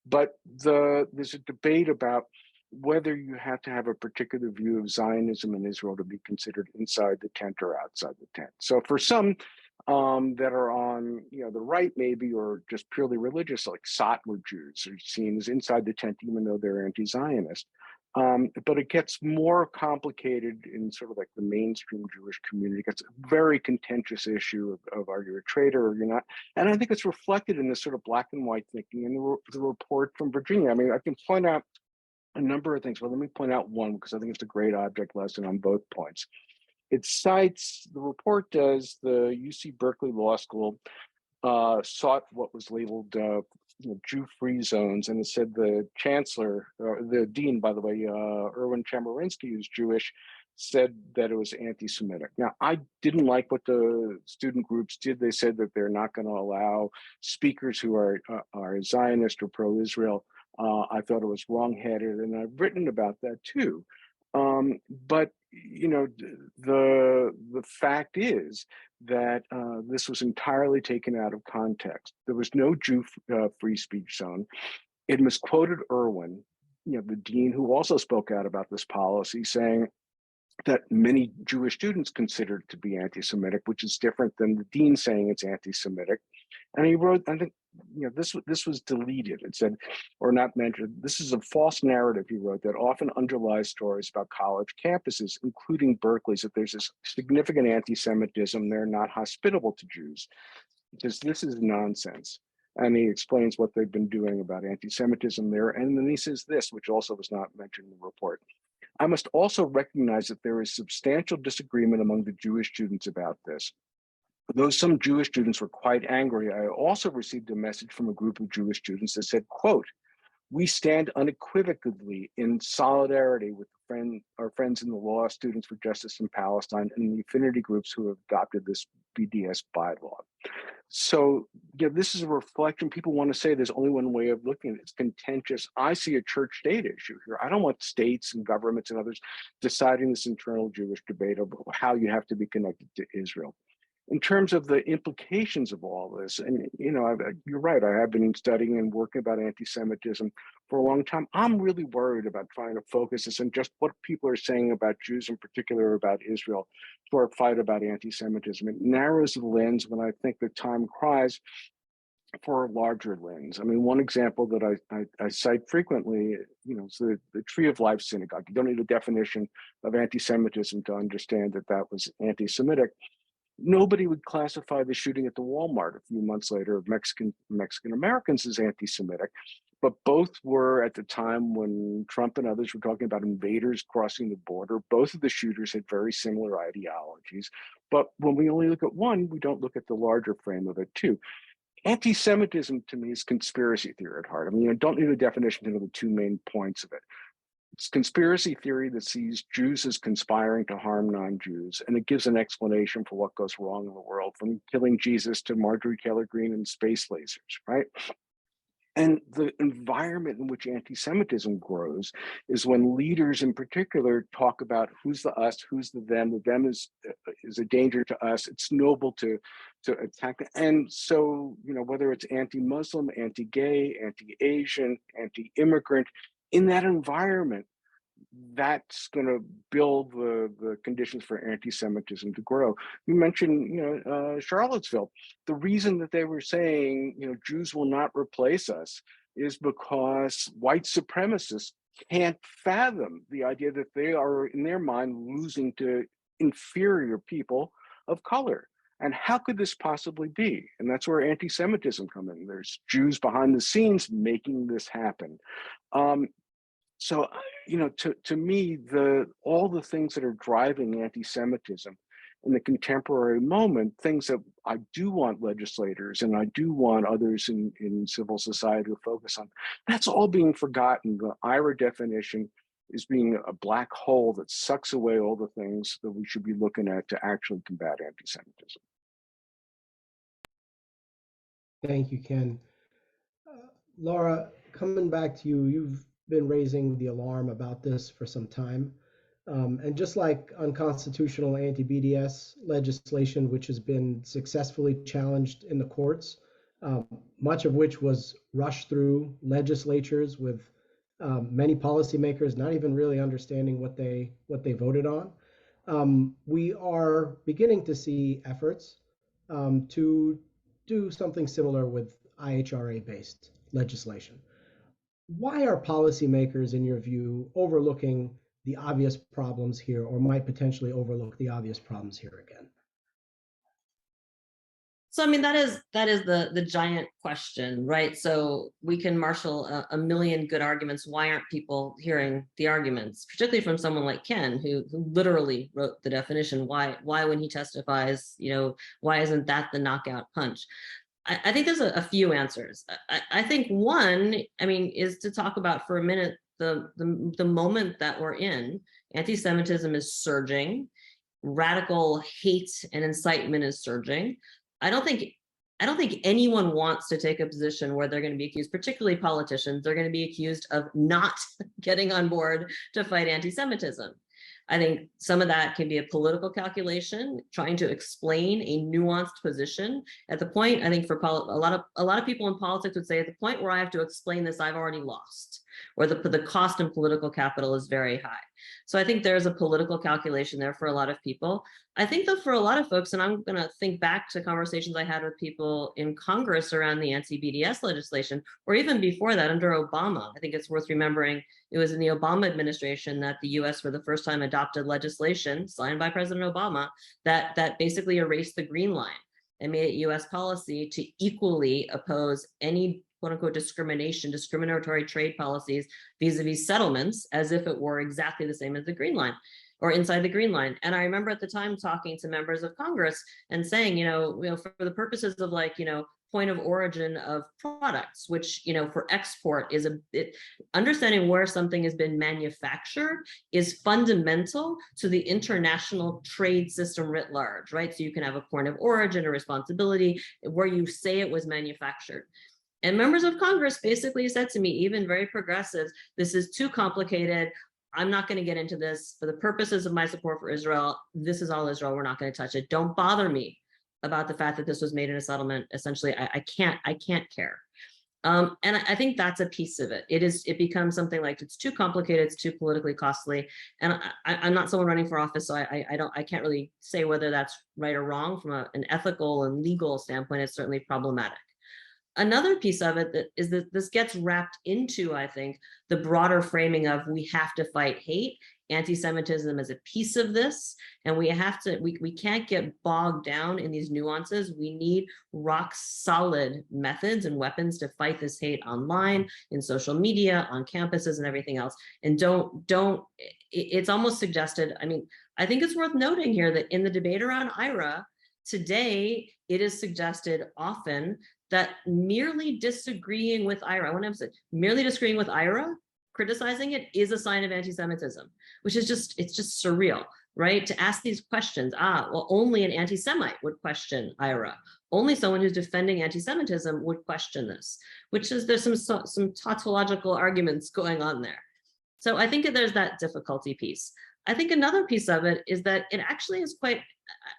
But there's a debate about whether you have to have a particular view of Zionism in Israel to be considered inside the tent or outside the tent. So for some that are on the right maybe, or just purely religious, like Satmar Jews are seen as inside the tent even though they're anti-Zionist. But it gets more complicated in sort of like the mainstream Jewish community. It's a very contentious issue of are you a traitor or you're not? And I think it's reflected in this sort of black and white thinking in the report from Virginia. I mean, I can point out a number of things, but let me point out one because I think it's a great object lesson on both points. It cites, the report does, the UC Berkeley Law School sought what was labeled Jew-free zones, and it said the chancellor, the dean, by the way, Erwin Chemerinsky, who's Jewish, said that it was anti-Semitic. Now, I didn't like what the student groups did. They said that they're not going to allow speakers who are Zionist or pro-Israel. I thought it was wrong-headed, and I've written about that too. But the fact is that this was entirely taken out of context. There was no Jew free speech zone. It misquoted Erwin, the dean, who also spoke out about this policy, saying that many Jewish students considered to be anti-Semitic, which is different than the dean saying it's anti-Semitic. And he wrote, I think, this was deleted. It said, or not mentioned, this is a false narrative, he wrote, that often underlies stories about college campuses, including Berkeley's, that there's this significant anti-Semitism, they're not hospitable to Jews, because this is nonsense. And he explains what they've been doing about anti-Semitism there. And then he says this, which also was not mentioned in the report. I must also recognize that there is substantial disagreement among the Jewish students about this. Though some Jewish students were quite angry, I also received a message from a group of Jewish students that said, quote, we stand unequivocally in solidarity with our friends in the law, Students for Justice in Palestine, and the affinity groups who have adopted this BDS bylaw. So this is a reflection. People want to say there's only one way of looking at it. It's contentious. I see a church-state issue here. I don't want states and governments and others deciding this internal Jewish debate of how you have to be connected to Israel. In terms of the implications of all this, and you're right, I have been studying and working about anti-Semitism for a long time. I'm really worried about trying to focus this on just what people are saying about Jews, in particular about Israel, to our fight about anti-Semitism. It narrows the lens when I think the time cries for a larger lens. I mean, one example that I cite frequently, is the Tree of Life Synagogue. You don't need a definition of anti-Semitism to understand that that was anti-Semitic. Nobody would classify the shooting at the Walmart a few months later of Mexican Americans as anti-Semitic, but both were at the time when Trump and others were talking about invaders crossing the border. Both of the shooters had very similar ideologies, but when we only look at one, we don't look at the larger frame of it too. Anti-Semitism to me is conspiracy theory at heart. I mean, I don't need a definition to know the two main points of it. It's conspiracy theory that sees Jews as conspiring to harm non-Jews, and it gives an explanation for what goes wrong in the world, from killing Jesus to Marjorie Taylor Greene and space lasers, right? And the environment in which anti-Semitism grows is when leaders in particular talk about who's the us, who's the them. The them is a danger to us. It's noble to attack. And so, whether it's anti-Muslim, anti-gay, anti-Asian, anti-immigrant, in that environment, that's going to build the conditions for anti-Semitism to grow. You mentioned, Charlottesville. The reason that they were saying, Jews will not replace us is because white supremacists can't fathom the idea that they are, in their mind, losing to inferior people of color. And how could this possibly be? And that's where anti-Semitism comes in. There's Jews behind the scenes making this happen. So, to me, all the things that are driving anti-Semitism in the contemporary moment, things that I do want legislators and I do want others in civil society to focus on, that's all being forgotten. The IHRA definition is being a black hole that sucks away all the things that we should be looking at to actually combat anti-Semitism. Thank you, Ken. Laura, coming back to you, you've been raising the alarm about this for some time. And just like unconstitutional anti-BDS legislation, which has been successfully challenged in the courts, much of which was rushed through legislatures with many policymakers not even really understanding what they voted on, we are beginning to see efforts to do something similar with IHRA-based legislation. Why are policymakers, in your view, overlooking the obvious problems here, or might potentially overlook the obvious problems here again? So, I mean, that is the giant question, right? So we can marshal a million good arguments. Why aren't people hearing the arguments, particularly from someone like Ken, who literally wrote the definition? Why when he testifies, why isn't that the knockout punch? I think there's a few answers. I think one, is to talk about for a minute the moment that we're in. Anti-Semitism is surging. Radical hate and incitement is surging. I don't think anyone wants to take a position where they're going to be accused, particularly politicians, they're going to be accused of not getting on board to fight anti-Semitism. I think some of that can be a political calculation, trying to explain a nuanced position. At the point, I think for a lot of people in politics would say, at the point where I have to explain this, I've already lost. or the cost in political capital is very high. So I think there's a political calculation there for a lot of people. I think though for a lot of folks, and I'm going to think back to conversations I had with people in Congress around the anti-BDS legislation, or even before that under Obama. I think it's worth remembering it was in the Obama administration that the US for the first time adopted legislation signed by President Obama that basically erased the green line and made it US policy to equally oppose any quote unquote discriminatory trade policies vis-a-vis settlements as if it were exactly the same as the green line or inside the green line. And I remember at the time talking to members of Congress and saying, for the purposes of point of origin of products, which, for export is understanding where something has been manufactured is fundamental to the international trade system writ large, right? So you can have a point of origin or responsibility where you say it was manufactured. And members of Congress basically said to me, even very progressives, this is too complicated. I'm not going to get into this. For the purposes of my support for Israel, this is all Israel. We're not going to touch it. Don't bother me about the fact that this was made in a settlement. Essentially, I can't care. And I think that's a piece of it. It becomes something like it's too complicated, it's too politically costly. And I'm not someone running for office, so I can't really say whether that's right or wrong from an ethical and legal standpoint. It's certainly problematic. Another piece of it is that this gets wrapped into, I think, the broader framing of we have to fight hate. Anti-Semitism is a piece of this, and we can't get bogged down in these nuances. We need rock solid methods and weapons to fight this hate online, in social media, on campuses, and everything else. And it's almost suggested, I think it's worth noting here that in the debate around IHRA, today, it is suggested often that merely disagreeing with IHRA, I want to emphasize, merely disagreeing with IHRA, criticizing it is a sign of anti-Semitism, which is it's just surreal, right? To ask these questions, well, only an anti-Semite would question IHRA. Only someone who's defending anti-Semitism would question this, which is there's some tautological arguments going on there. So I think there's that difficulty piece. I think another piece of it is that it actually is quite,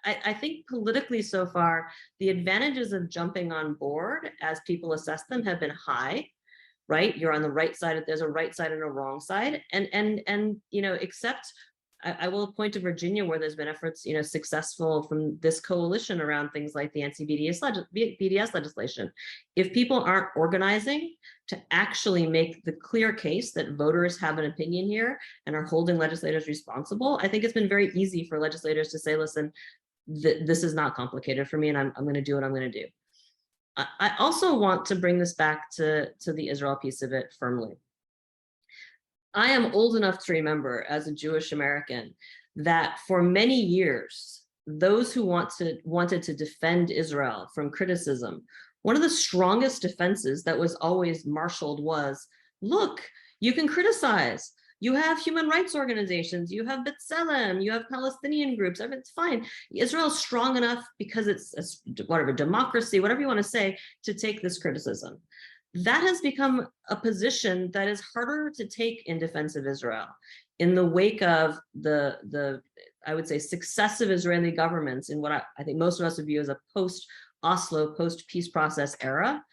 I think politically so far, the advantages of jumping on board as people assess them have been high, right? You're on the right side, there's a right side and a wrong side. And except I will point to Virginia where there's been efforts, successful from this coalition around things like the anti-BDS legislation. If people aren't organizing to actually make the clear case that voters have an opinion here and are holding legislators responsible, I think it's been very easy for legislators to say, listen, this is not complicated for me, and I'm going to do what I'm going to do. I also want to bring this back to the Israel piece of it firmly. I am old enough to remember as a Jewish American that for many years, those who wanted to defend Israel from criticism, one of the strongest defenses that was always marshaled was, look, you can criticize. You have human rights organizations, you have B'Tselem, you have Palestinian groups, it's fine. Israel's strong enough because it's whatever, democracy, whatever you want to say, to take this criticism. That has become a position that is harder to take in defense of Israel. In the wake of the I would say, successive Israeli governments in what I think most of us would view as a post-Oslo, post-peace process era,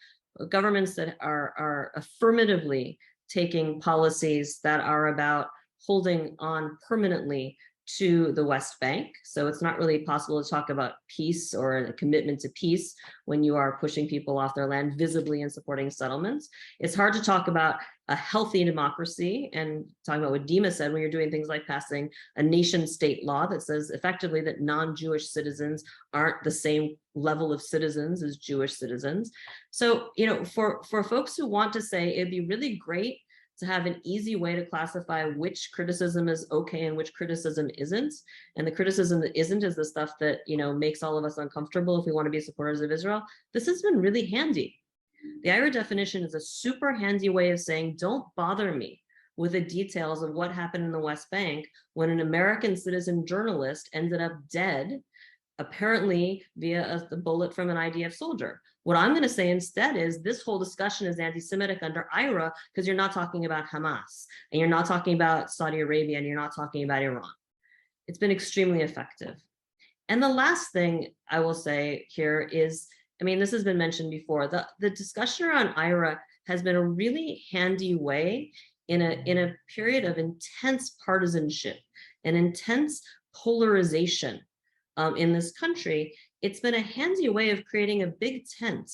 governments that are affirmatively taking policies that are about holding on permanently to the West Bank. So it's not really possible to talk about peace or a commitment to peace when you are pushing people off their land visibly and supporting settlements. It's hard to talk about a healthy democracy and talking about what Dima said when you're doing things like passing a nation state law that says effectively that non-Jewish citizens aren't the same level of citizens as Jewish citizens. So, for folks who want to say it'd be really great to have an easy way to classify which criticism is okay and which criticism isn't. And the criticism that isn't is the stuff that, makes all of us uncomfortable if we want to be supporters of Israel. This has been really handy. The IHRA definition is a super handy way of saying, don't bother me with the details of what happened in the West Bank when an American citizen journalist ended up dead, apparently via a bullet from an IDF soldier. What I'm going to say instead is this whole discussion is anti-Semitic under IHRA because you're not talking about Hamas, and you're not talking about Saudi Arabia, and you're not talking about Iran. It's been extremely effective. And the last thing I will say here is, this has been mentioned before, the discussion around IHRA has been a really handy way in a period of intense partisanship and intense polarization in this country, it's been a handsy way of creating a big tent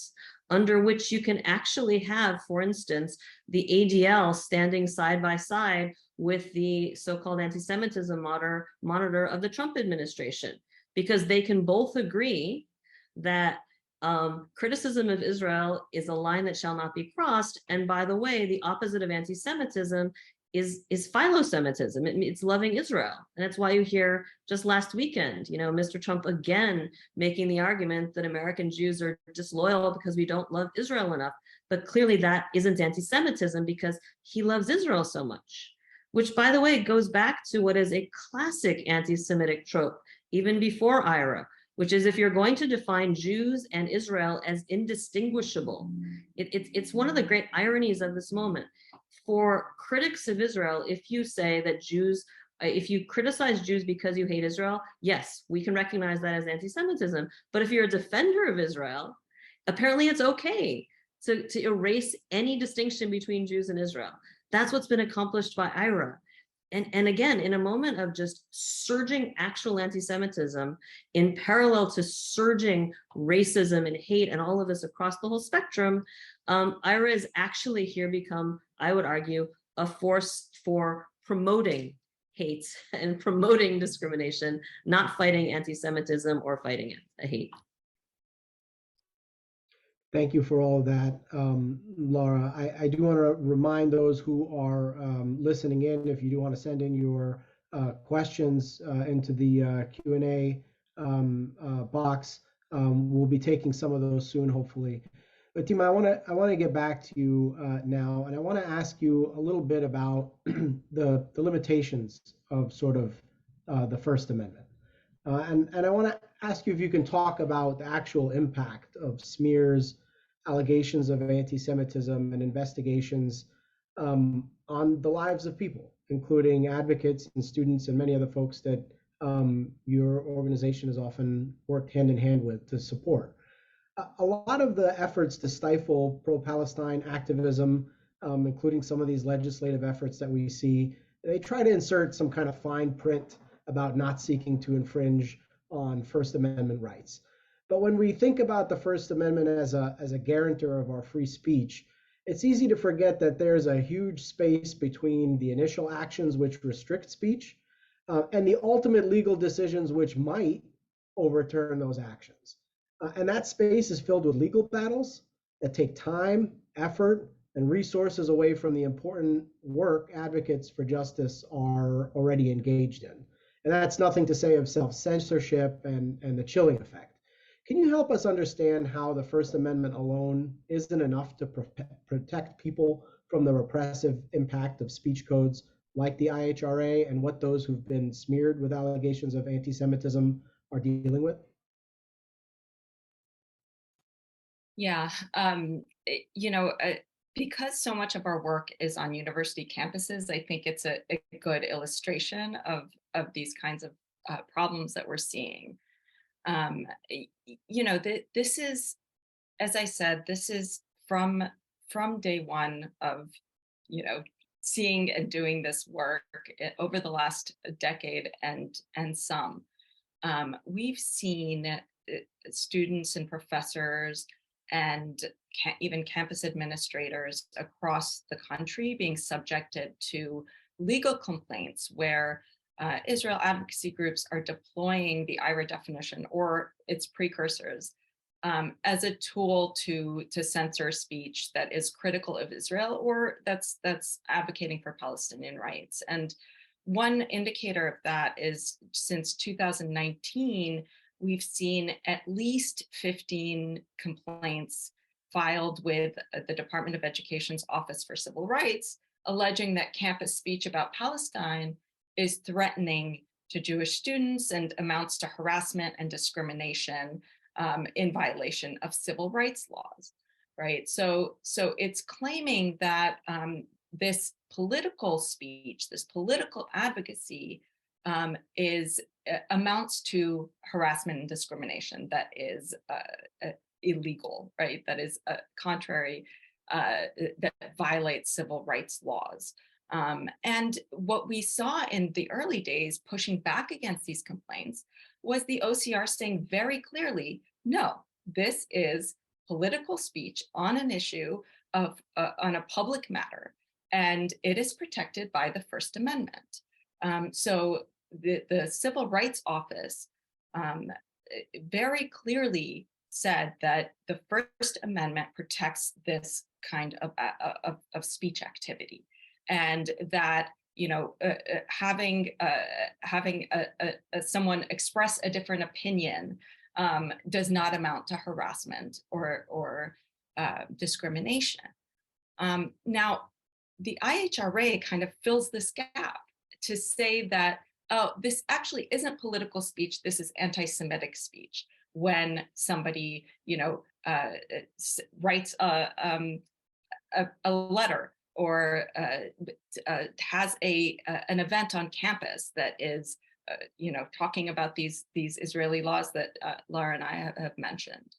under which you can actually have, for instance, the ADL standing side by side with the so-called anti-Semitism monitor of the Trump administration, because they can both agree that criticism of Israel is a line that shall not be crossed. And by the way, the opposite of anti-Semitism is philo-Semitism. It's loving Israel. And that's why you hear just last weekend, Mr. Trump again making the argument that American Jews are disloyal because we don't love Israel enough. But clearly that isn't anti-Semitism because he loves Israel so much, which, by the way, goes back to what is a classic anti-Semitic trope, even before IHRA, which is if you're going to define Jews and Israel as indistinguishable, it's one of the great ironies of this moment. For critics of Israel, if you say that if you criticize Jews because you hate Israel, yes, we can recognize that as anti-Semitism. But if you're a defender of Israel, apparently it's okay to erase any distinction between Jews and Israel. That's what's been accomplished by IHRA. And again, in a moment of just surging actual anti-Semitism, in parallel to surging racism and hate and all of this across the whole spectrum, IHRA has actually here become, I would argue, a force for promoting hate and promoting discrimination, not fighting anti-Semitism or fighting hate. Thank you for all of that, Laura. I do want to remind those who are listening in, if you do want to send in your questions into the Q&A box, we'll be taking some of those soon, hopefully. But Tima, I want to get back to you now, and I want to ask you a little bit about the limitations of sort of the First Amendment. And I want to ask you if you can talk about the actual impact of smears, allegations of anti-Semitism, and investigations on the lives of people, including advocates and students and many other folks that your organization has often worked hand in hand with to support. A lot of the efforts to stifle pro-Palestine activism, including some of these legislative efforts that we see, they try to insert some kind of fine print about not seeking to infringe on First Amendment rights. But when we think about the First Amendment as a guarantor of our free speech, it's easy to forget that there's a huge space between the initial actions which restrict speech and the ultimate legal decisions which might overturn those actions. And that space is filled with legal battles that take time, effort, and resources away from the important work advocates for justice are already engaged in. And that's nothing to say of self-censorship and the chilling effect. Can you help us understand how the First Amendment alone isn't enough to protect people from the repressive impact of speech codes like the IHRA and what those who've been smeared with allegations of anti-Semitism are dealing with? Yeah, because so much of our work is on university campuses, I think it's a good illustration of these kinds of problems that we're seeing. This is, as I said, this is from day one of, seeing and doing this work over the last decade and some. We've seen students and professors and even campus administrators across the country being subjected to legal complaints where Israel advocacy groups are deploying the IHRA definition or its precursors as a tool to censor speech that is critical of Israel or that's advocating for Palestinian rights. And one indicator of that is since 2019, we've seen at least 15 complaints filed with the Department of Education's Office for Civil Rights, alleging that campus speech about Palestine is threatening to Jewish students and amounts to harassment and discrimination in violation of civil rights laws, right? So it's claiming that this political speech, this political advocacy amounts to harassment and discrimination that is illegal, right? That is contrary, that violates civil rights laws. And what we saw in the early days pushing back against these complaints was the OCR saying very clearly, no, this is political speech on an issue of on a public matter, and it is protected by the First Amendment. So the Civil Rights Office very clearly said that the First Amendment protects this kind of speech activity, and that having someone express a different opinion does not amount to harassment or discrimination. Now, the IHRA kind of fills this gap to say that, oh, this actually isn't political speech, this is anti-Semitic speech, when somebody, writes a letter or has an event on campus that is, talking about these Israeli laws that Laura and I have mentioned.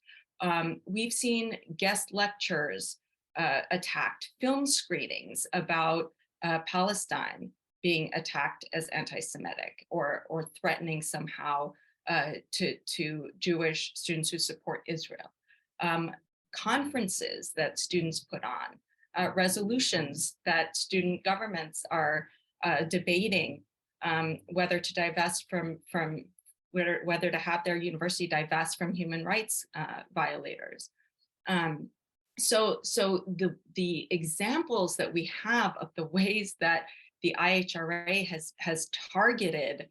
We've seen guest lectures attacked, film screenings about Palestine being attacked as anti-Semitic or threatening somehow to Jewish students who support Israel. Conferences that students put on, resolutions that student governments are debating whether to divest from whether to have their university divest from human rights violators. So the examples that we have of the ways that the IHRA has targeted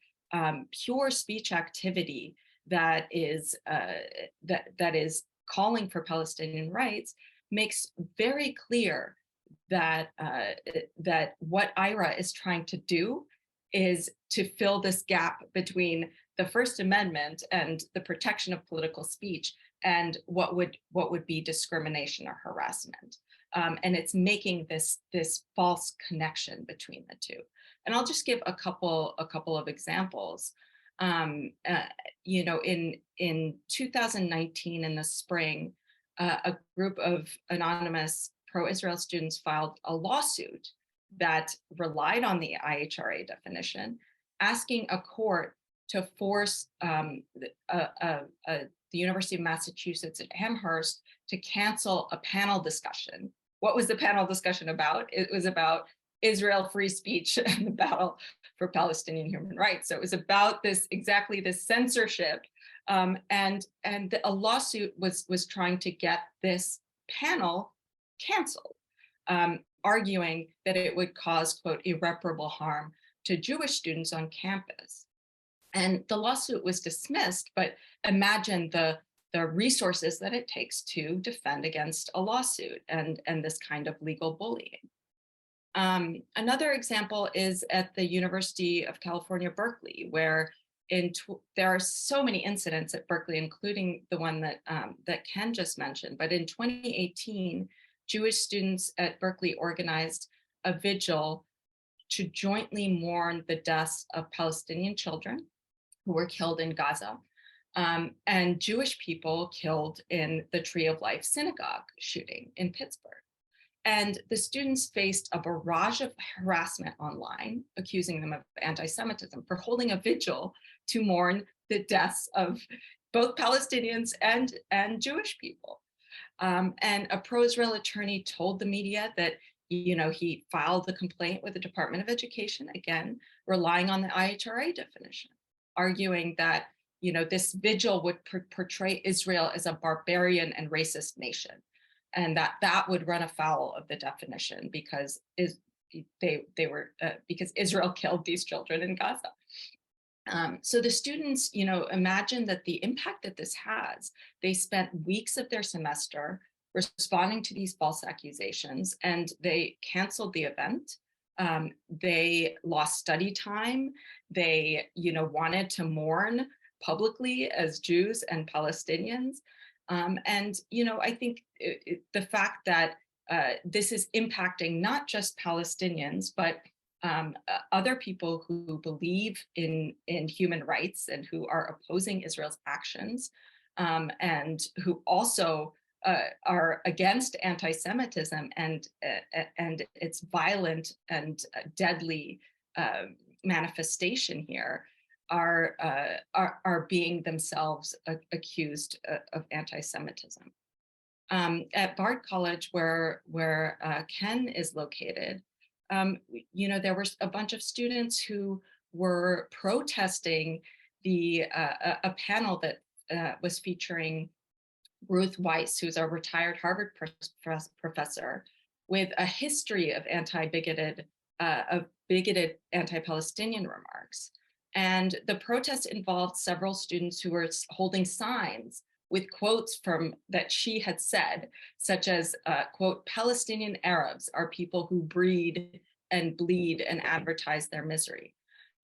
pure speech activity that is calling for Palestinian rights makes very clear that what IHRA is trying to do is to fill this gap between the First Amendment and the protection of political speech and what would be discrimination or harassment. And it's making this false connection between the two. And I'll just give a couple of examples. In 2019 in the spring, a group of anonymous pro-Israel students filed a lawsuit that relied on the IHRA definition, asking a court to force the University of Massachusetts at Amherst to cancel a panel discussion. What was the panel discussion about? It was about Israel free speech and the battle for Palestinian human rights. So it was about exactly this censorship, and a lawsuit was trying to get this panel canceled, arguing that it would cause, quote, irreparable harm to Jewish students on campus. And the lawsuit was dismissed, but imagine the resources that it takes to defend against a lawsuit and this kind of legal bullying. Another example is at the University of California, Berkeley, where there are so many incidents at Berkeley, including the one that Ken just mentioned. But in 2018, Jewish students at Berkeley organized a vigil to jointly mourn the deaths of Palestinian children who were killed in Gaza, and Jewish people killed in the Tree of Life synagogue shooting in Pittsburgh. And the students faced a barrage of harassment online, accusing them of anti-Semitism for holding a vigil to mourn the deaths of both Palestinians and Jewish people. And a pro-Israel attorney told the media that he filed the complaint with the Department of Education, again, relying on the IHRA definition, arguing that this vigil would portray Israel as a barbarian and racist nation, and that would run afoul of the definition because because Israel killed these children in Gaza. So the students, imagine that the impact that this has. They spent weeks of their semester responding to these false accusations, and they canceled the event. They lost study time. They, wanted to mourn publicly as Jews and Palestinians. And, I think the fact that this is impacting not just Palestinians, but other people who believe in human rights and who are opposing Israel's actions, and who also are against anti-Semitism and its violent and deadly manifestation here are being themselves accused of anti-Semitism. At Bard College, where Ken is located, there were a bunch of students who were protesting a panel that was featuring Ruth Weiss, who's a retired Harvard professor with a history of bigoted anti-Palestinian remarks. And the protest involved several students who were holding signs with quotes that she had said, such as, quote, "Palestinian Arabs are people who breed and bleed and advertise their misery."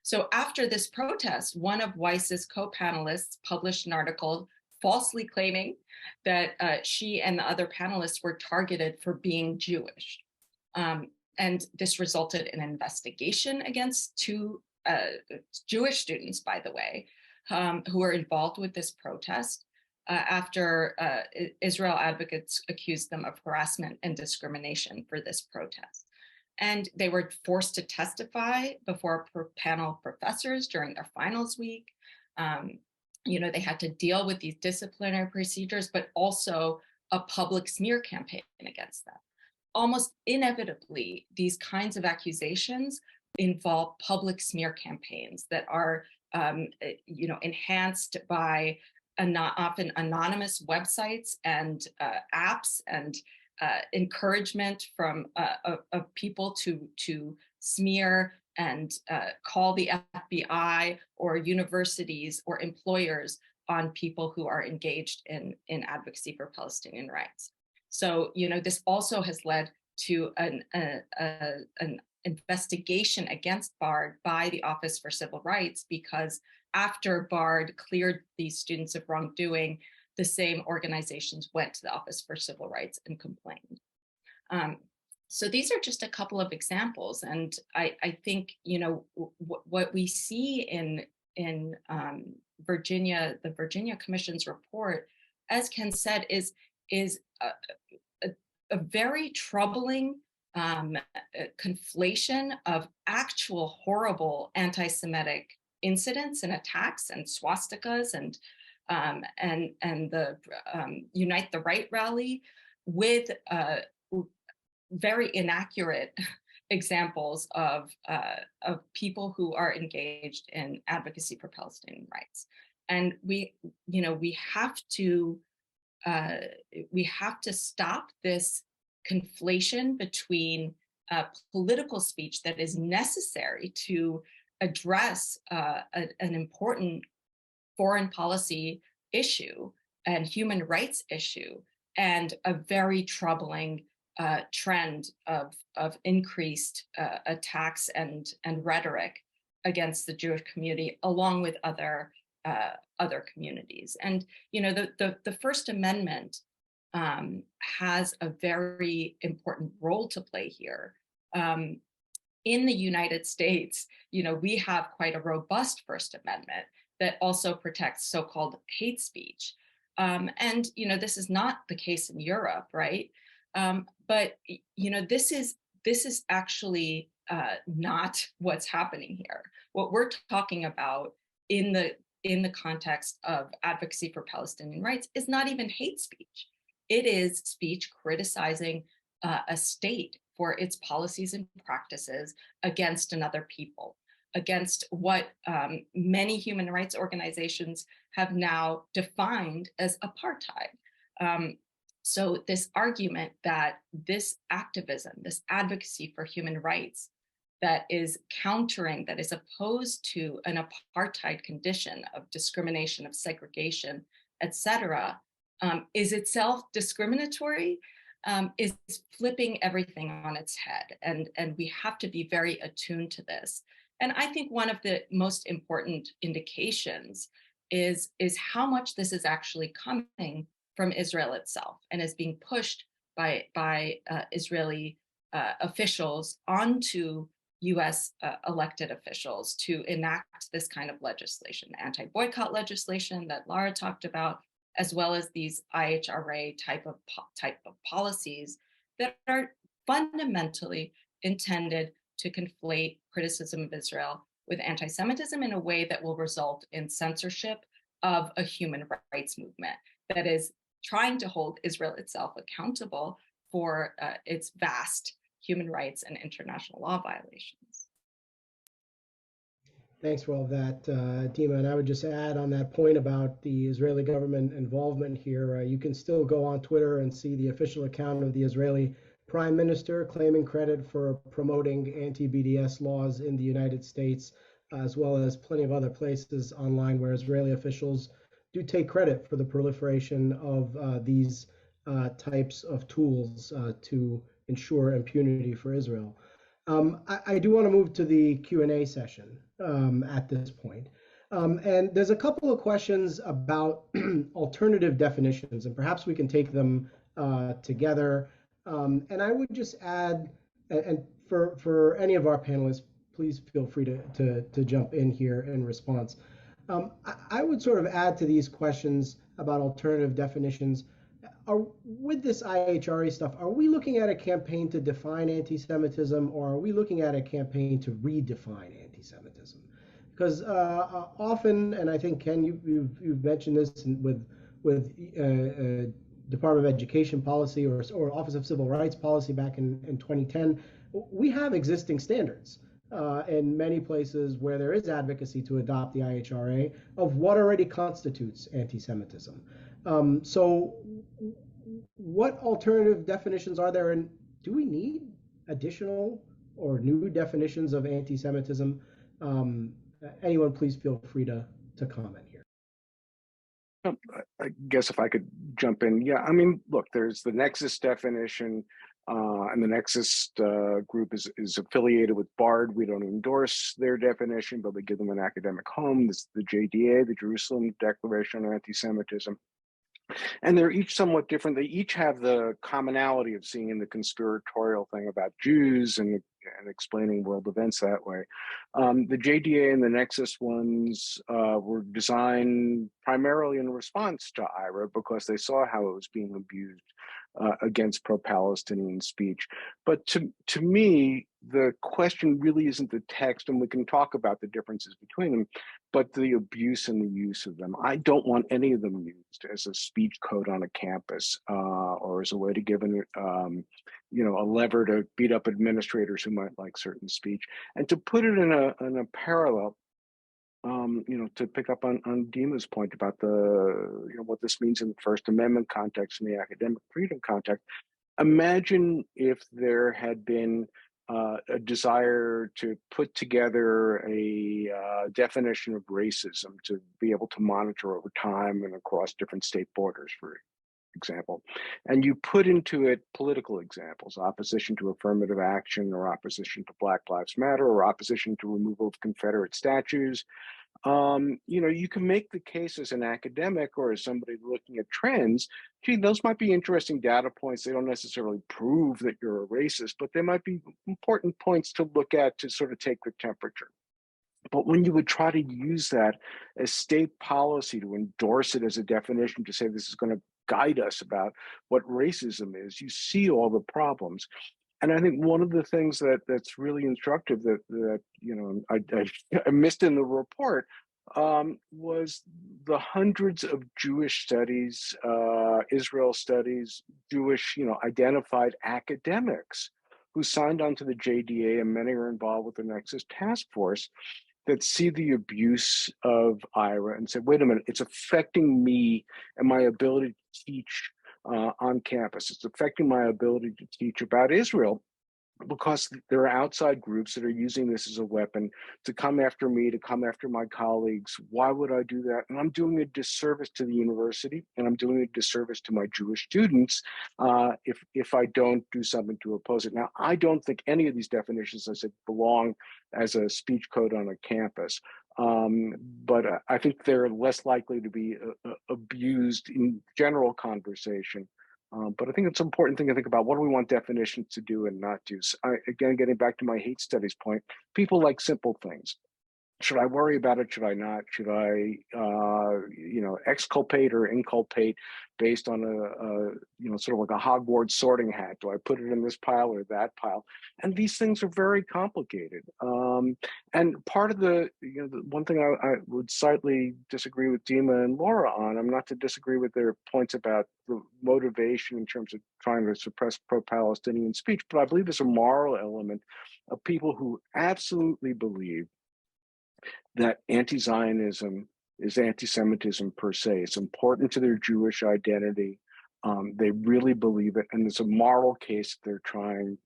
So after this protest, one of Weiss's co-panelists published an article falsely claiming that she and the other panelists were targeted for being Jewish. And this resulted in an investigation against two Jewish students, by the way, who were involved with this protest after Israel advocates accused them of harassment and discrimination for this protest. And they were forced to testify before a panel of professors during their finals week. They had to deal with these disciplinary procedures, but also a public smear campaign against them. Almost inevitably, these kinds of accusations involve public smear campaigns that are, enhanced by often anonymous websites and apps and encouragement from of people to smear and call the FBI or universities or employers on people who are engaged in advocacy for Palestinian rights. So, this also has led to an investigation against Bard by the Office for Civil Rights, because after Bard cleared these students of wrongdoing, the same organizations went to the Office for Civil Rights and complained. So these are just a couple of examples, and I think what we see in Virginia, the Virginia Commission's report, as Ken said, is a very troubling conflation of actual horrible anti-Semitic incidents and attacks and swastikas and the Unite the Right rally with very inaccurate examples of people who are engaged in advocacy for Palestinian rights. And we have to stop this conflation between political speech that is necessary to address an important foreign policy issue and human rights issue, and a very troubling trend of increased attacks and rhetoric against the Jewish community, along with other communities. And the First Amendment has a very important role to play here. In the United States, we have quite a robust First Amendment that also protects so-called hate speech. And this is not the case in Europe, right? But this is actually not what's happening here. What we're talking about in the context of advocacy for Palestinian rights is not even hate speech. It is speech criticizing a state for its policies and practices against another people, against what many human rights organizations have now defined as apartheid. So this argument that this activism, this advocacy for human rights that is countering, that is opposed to an apartheid condition of discrimination, of segregation, et cetera, is itself discriminatory, is flipping everything on its head. And we have to be very attuned to this. And I think one of the most important indications is how much this is actually coming from Israel itself and is being pushed by Israeli officials onto US elected officials to enact this kind of legislation, anti-boycott legislation that Lara talked about, as well as these IHRA type of policies that are fundamentally intended to conflate criticism of Israel with anti-Semitism in a way that will result in censorship of a human rights movement that is trying to hold Israel itself accountable for its vast human rights and international law violations. Thanks for all that, Dima. And I would just add on that point about the Israeli government involvement here, you can still go on Twitter and see the official account of the Israeli Prime Minister claiming credit for promoting anti-BDS laws in the United States, as well as plenty of other places online where Israeli officials do take credit for the proliferation of these types of tools to ensure impunity for Israel. I do want to move to the Q&A session at this point. And there's a couple of questions about alternative definitions, and perhaps we can take them together. And I would just add, and for any of our panelists, please feel free to jump in here in response. I would sort of add to these questions about alternative definitions. With this IHRA stuff, are we looking at a campaign to define anti-Semitism, or are we looking at a campaign to redefine anti-Semitism? Because often, and I think, Ken, you've mentioned this with Department of Education policy or Office of Civil Rights policy back in 2010, we have existing standards in many places where there is advocacy to adopt the IHRA of what already constitutes anti-Semitism. So what alternative definitions are there, and do we need additional or new definitions of anti-Semitism? Anyone, please feel free to comment here. I guess if I could jump in. Yeah, I mean, look, there's the Nexus definition, and the Nexus group is affiliated with BARD. We don't endorse their definition, but we give them an academic home. This is the JDA, the Jerusalem Declaration on Anti-Semitism. And they're each somewhat different. They each have the commonality of seeing the conspiratorial thing about Jews and explaining world events that way. The JDA and the Nexus ones were designed primarily in response to IHRA because they saw how it was being abused against pro-Palestinian speech. But to me, the question really isn't the text, and we can talk about the differences between them, but the abuse and the use of them. I don't want any of them used as a speech code on a campus or as a way to give a lever to beat up administrators who might like certain speech. And to put it in a parallel, to pick up on Dima's point about what this means in the First Amendment context and the academic freedom context. Imagine if there had been a desire to put together a definition of racism to be able to monitor over time and across different state borders, for example. And you put into it political examples, opposition to affirmative action or opposition to Black Lives Matter or opposition to removal of Confederate statues. You can make the case as an academic or as somebody looking at trends, gee, those might be interesting data points. They don't necessarily prove that you're a racist, but they might be important points to look at to sort of take the temperature. But when you would try to use that as state policy to endorse it as a definition to say this is going to guide us about what racism is, you see all the problems. And I think one of the things that's really instructive that I missed in the report was the hundreds of Jewish studies, Israel studies, Jewish identified academics who signed on to the JDA, and many are involved with the Nexus Task Force, that see the abuse of IHRA and say, wait a minute, it's affecting me and my ability to teach on campus. It's affecting my ability to teach about Israel because there are outside groups that are using this as a weapon to come after me, to come after my colleagues. Why would I do that? And I'm doing a disservice to the university, and I'm doing a disservice to my Jewish students if I don't do something to oppose it. Now, I don't think any of these definitions, as I said, belong as a speech code on a campus. But I think they're less likely to be abused in general conversation. But I think it's an important thing to think about. What do we want definitions to do and not do? So again, getting back to my hate studies point, people like simple things. should I worry about it? Should I not? Should I, exculpate or inculpate based on sort of like a Hogwarts sorting hat? Do I put it in this pile or that pile? And these things are very complicated. And part of the one thing I would slightly disagree with Dima and Laura on, I'm not to disagree with their points about the motivation in terms of trying to suppress pro-Palestinian speech, but I believe there's a moral element of people who absolutely believe that anti-Zionism is anti-Semitism per se. It's important to their Jewish identity. They really believe it, and there's a moral case they're trying,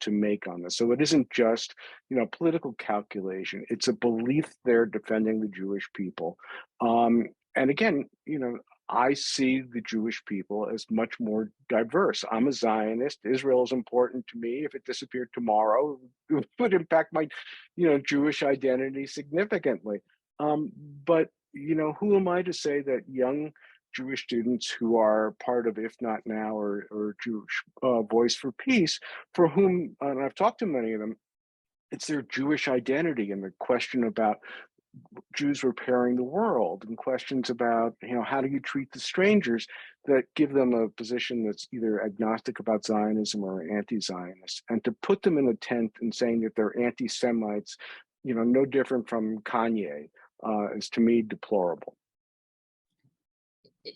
to make on this. So it isn't just, political calculation. It's a belief they're defending the Jewish people. And again, I see the Jewish people as much more diverse. I'm a Zionist. Israel is important to me. If it disappeared tomorrow, it would impact my, Jewish identity significantly. But, who am I to say that young Jewish students who are part of If Not Now or Jewish Voice for Peace, for whom, and I've talked to many of them, it's their Jewish identity and the question about Jews repairing the world and questions about, how do you treat the strangers that give them a position that's either agnostic about Zionism or anti-Zionist. And to put them in a tent and saying that they're anti-Semites, no different from Kanye, is to me deplorable.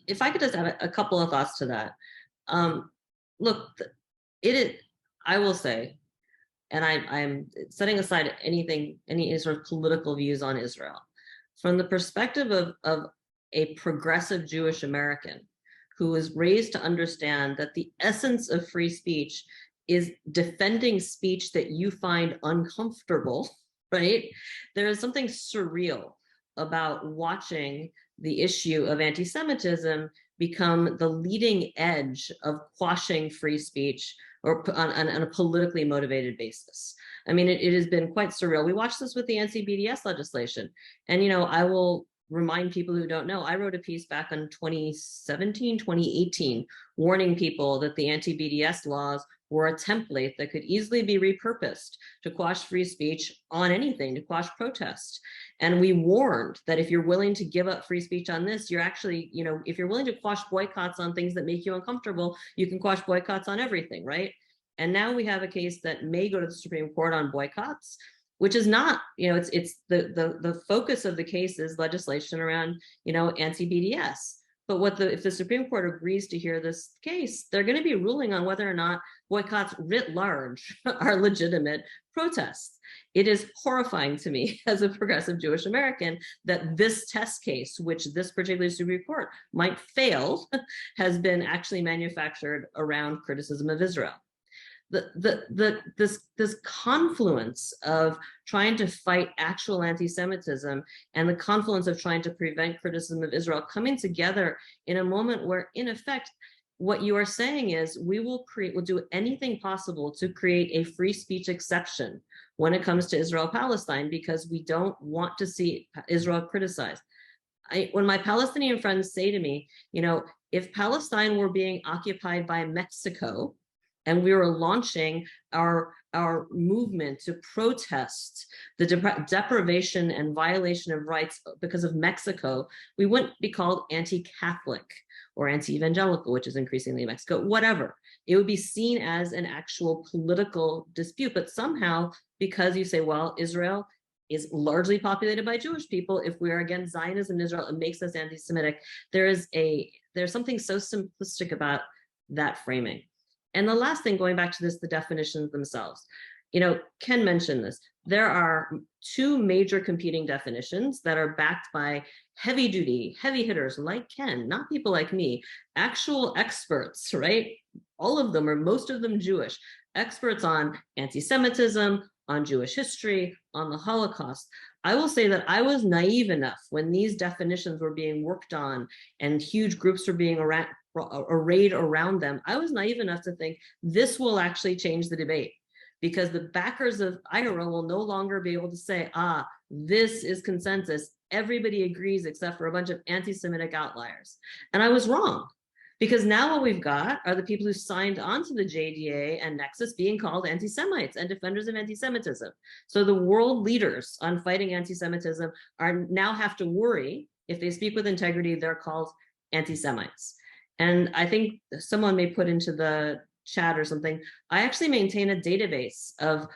If I could just add a couple of thoughts to that. Look, I will say, and I'm setting aside any sort of political views on Israel. From the perspective of a progressive Jewish American who was raised to understand that the essence of free speech is defending speech that you find uncomfortable, right? There is something surreal about watching the issue of anti-Semitism become the leading edge of quashing free speech or on a politically motivated basis. I mean, it has been quite surreal. We watched this with the anti-BDS legislation. And, I will remind people who don't know, I wrote a piece back in 2017, 2018, warning people that the anti-BDS laws were a template that could easily be repurposed to quash free speech on anything, to quash protest. And we warned that if you're willing to give up free speech on this, you're actually, if you're willing to quash boycotts on things that make you uncomfortable, you can quash boycotts on everything, right? And now we have a case that may go to the Supreme Court on boycotts, which is not, it's the focus of the case is legislation around, anti-BDS. But if the Supreme Court agrees to hear this case, they're going to be ruling on whether or not boycotts writ large are legitimate protests. It is horrifying to me as a progressive Jewish American that this test case, which this particular Supreme Court might fail, has been actually manufactured around criticism of Israel. This confluence of trying to fight actual anti-Semitism and the confluence of trying to prevent criticism of Israel coming together in a moment where, in effect, what you are saying is we'll do anything possible to create a free speech exception when it comes to Israel-Palestine because we don't want to see Israel criticized. When my Palestinian friends say to me, if Palestine were being occupied by Mexico, and we were launching our movement to protest the deprivation and violation of rights because of Mexico, we wouldn't be called anti-Catholic or anti-evangelical, which is increasingly Mexico, whatever. It would be seen as an actual political dispute. But somehow, because you say, well, Israel is largely populated by Jewish people, if we are against Zionism in Israel, it makes us anti-Semitic. There's something so simplistic about that framing. And the last thing, going back to this, the definitions themselves, Ken mentioned this. There are two major competing definitions that are backed by heavy hitters like Ken, not people like me, actual experts, right? All of them, or most of them Jewish, experts on anti-Semitism, on Jewish history, on the Holocaust. I will say that I was naive enough when these definitions were being worked on and huge groups were being arrayed around them. I was naive enough to think this will actually change the debate because the backers of IHRA will no longer be able to say, this is consensus. Everybody agrees except for a bunch of anti-Semitic outliers. And I was wrong Because now what we've got are the people who signed on to the JDA and Nexus being called anti-Semites and defenders of anti-Semitism. So the world leaders on fighting anti-Semitism now have to worry if they speak with integrity, they're called anti-Semites. And I think someone may put into the chat or something, I actually maintain a database of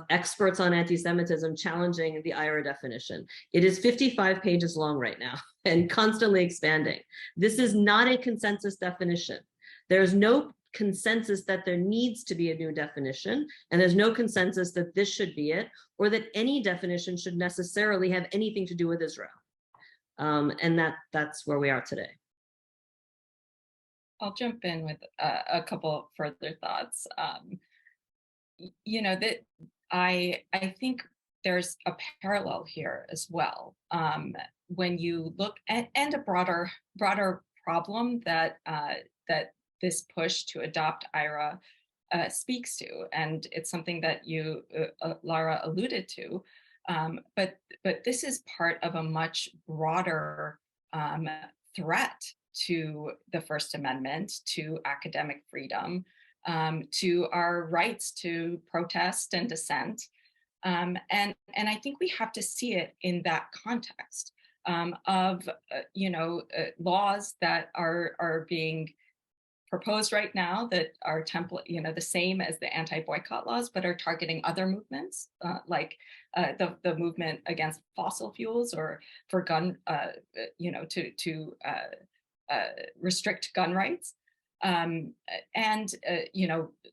experts on anti-Semitism challenging the IHRA definition. It is 55 pages long right now and constantly expanding. This is not a consensus definition. There's no consensus that there needs to be a new definition, and there's no consensus that this should be it, or that any definition should necessarily have anything to do with Israel. And that's where we are today. I'll jump in with a couple further thoughts. You know, that I think there's a parallel here as well. When you look at, and a broader problem that that this push to adopt IHRA speaks to, and it's something that you, Lara, alluded to. But this is part of a much broader threat to the First Amendment, to academic freedom, to our rights to protest and dissent. And I think we have to see it in that context of, laws that are being proposed right now that are the same as the anti-boycott laws, but are targeting other movements, like the movement against fossil fuels, or for gun, to restrict gun rights, and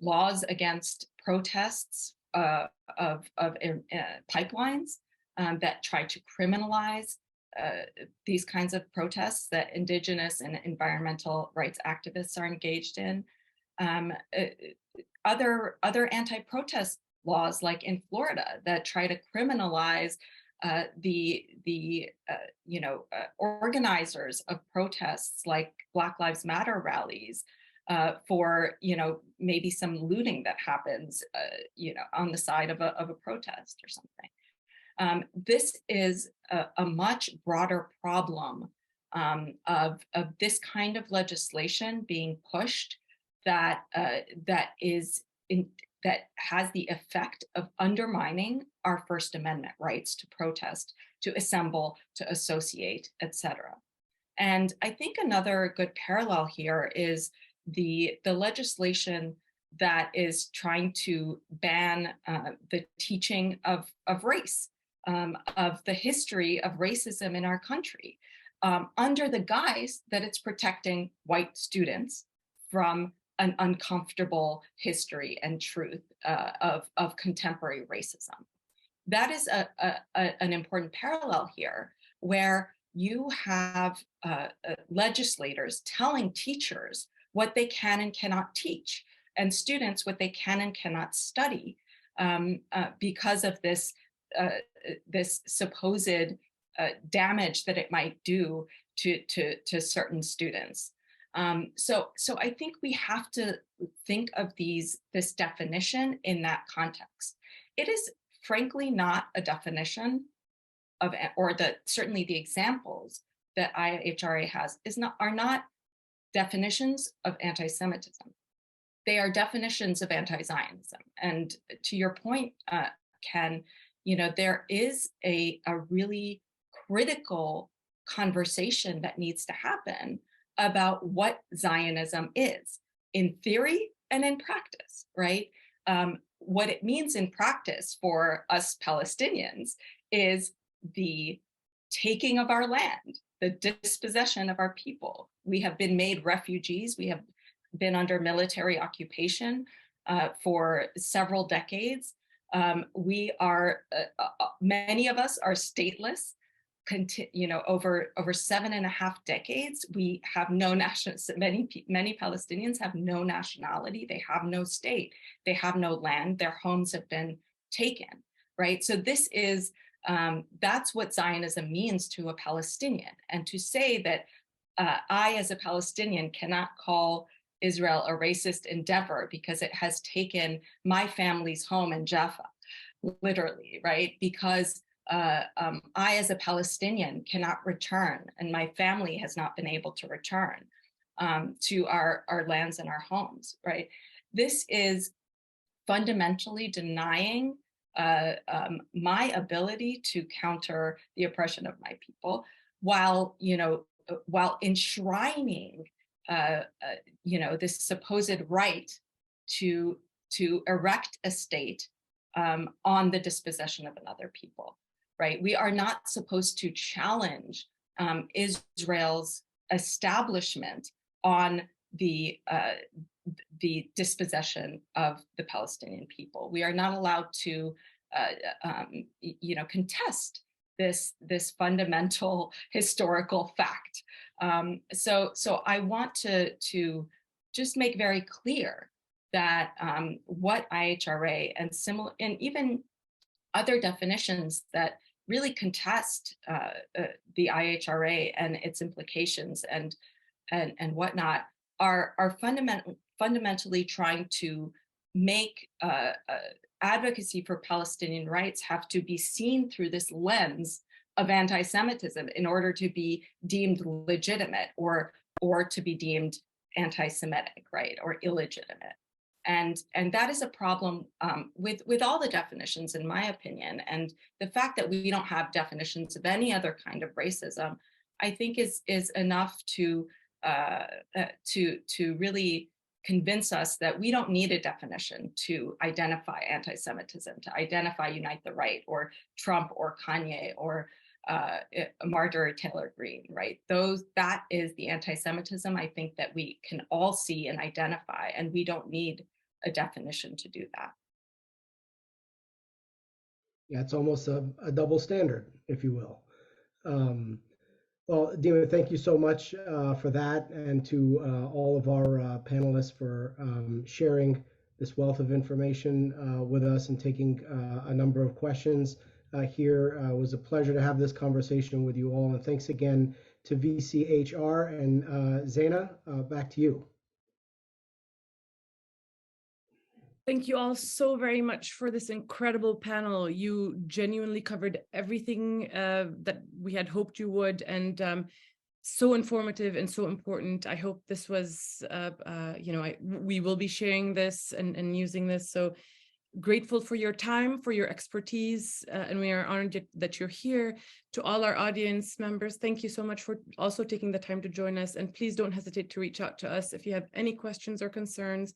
laws against protests of pipelines that try to criminalize these kinds of protests that indigenous and environmental rights activists are engaged in. Other anti-protest laws, like in Florida, that try to criminalize organizers of protests like Black Lives Matter rallies for maybe some looting that happens on the side of a protest or something. This is a much broader problem of this kind of legislation being pushed that has the effect of undermining our First Amendment rights to protest, to assemble, to associate, etc. And I think another good parallel here is the legislation that is trying to ban the teaching of race, of the history of racism in our country, under the guise that it's protecting white students from an uncomfortable history and truth of contemporary racism. That is an important parallel here, where you have legislators telling teachers what they can and cannot teach, and students what they can and cannot study, because of this supposed damage that it might do to certain students. So I think we have to think of this definition in that context. It is frankly not a definition of, or certainly the examples that IHRA has are not definitions of anti-Semitism. They are definitions of anti-Zionism. And to your point, Ken, there is a really critical conversation that needs to happen about what Zionism is, in theory and in practice, right? What it means in practice for us Palestinians is the taking of our land, the dispossession of our people. We have been made refugees. We have been under military occupation for several decades. We are, many of us are stateless. Over 7.5 decades, we have no national. Many Palestinians have no nationality. They have no state. They have no land. Their homes have been taken. Right. So this is that's what Zionism means to a Palestinian. And to say that I, as a Palestinian, cannot call Israel a racist endeavor because it has taken my family's home in Jaffa, literally, right? Because I, as a Palestinian, cannot return, and my family has not been able to return. to our lands and our homes, right? This is fundamentally denying my ability to counter the oppression of my people, while enshrining this supposed right to erect a state on the dispossession of another people, right? We are not supposed to challenge Israel's establishment on the dispossession of the Palestinian people. We are not allowed to, contest this fundamental historical fact. So I want to just make very clear that what IHRA and even other definitions that really contest the IHRA and its implications and whatnot are fundamentally trying to make advocacy for Palestinian rights have to be seen through this lens of anti-Semitism in order to be deemed legitimate or to be deemed anti-Semitic, right, or illegitimate. And that is a problem with all the definitions, in my opinion. And the fact that we don't have definitions of any other kind of racism, I think is enough to really convince us that we don't need a definition to identify anti-Semitism, to identify Unite the Right, or Trump, or Kanye, or Marjorie Taylor Greene, right? That is the anti-Semitism I think that we can all see and identify, and we don't need a definition to do that. Yeah, it's almost a double standard, if you will. Well, Dima, thank you so much for that, and to all of our panelists for sharing this wealth of information with us and taking a number of questions here. It was a pleasure to have this conversation with you all, and thanks again to VCHR. And Zaina, back to you. Thank you all so very much for this incredible panel. You genuinely covered everything that we had hoped you would, and so informative and so important. I hope this was, we will be sharing this and using this. So grateful for your time, for your expertise, and we are honored that you're here. To all our audience members, thank you so much for also taking the time to join us. And please don't hesitate to reach out to us if you have any questions or concerns.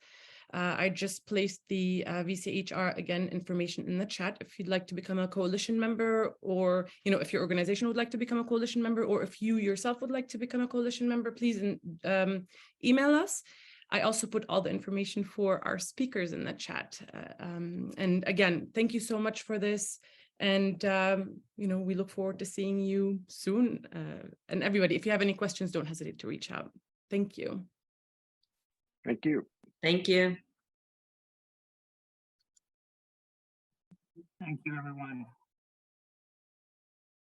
I just placed the VCHR, again, information in the chat if you'd like to become a coalition member, or if your organization would like to become a coalition member, or if you yourself would like to become a coalition member, please email us. I also put all the information for our speakers in the chat. And again, thank you so much for this. And, we look forward to seeing you soon. And everybody, if you have any questions, don't hesitate to reach out. Thank you. Thank you. Thank you. Thank you, everyone.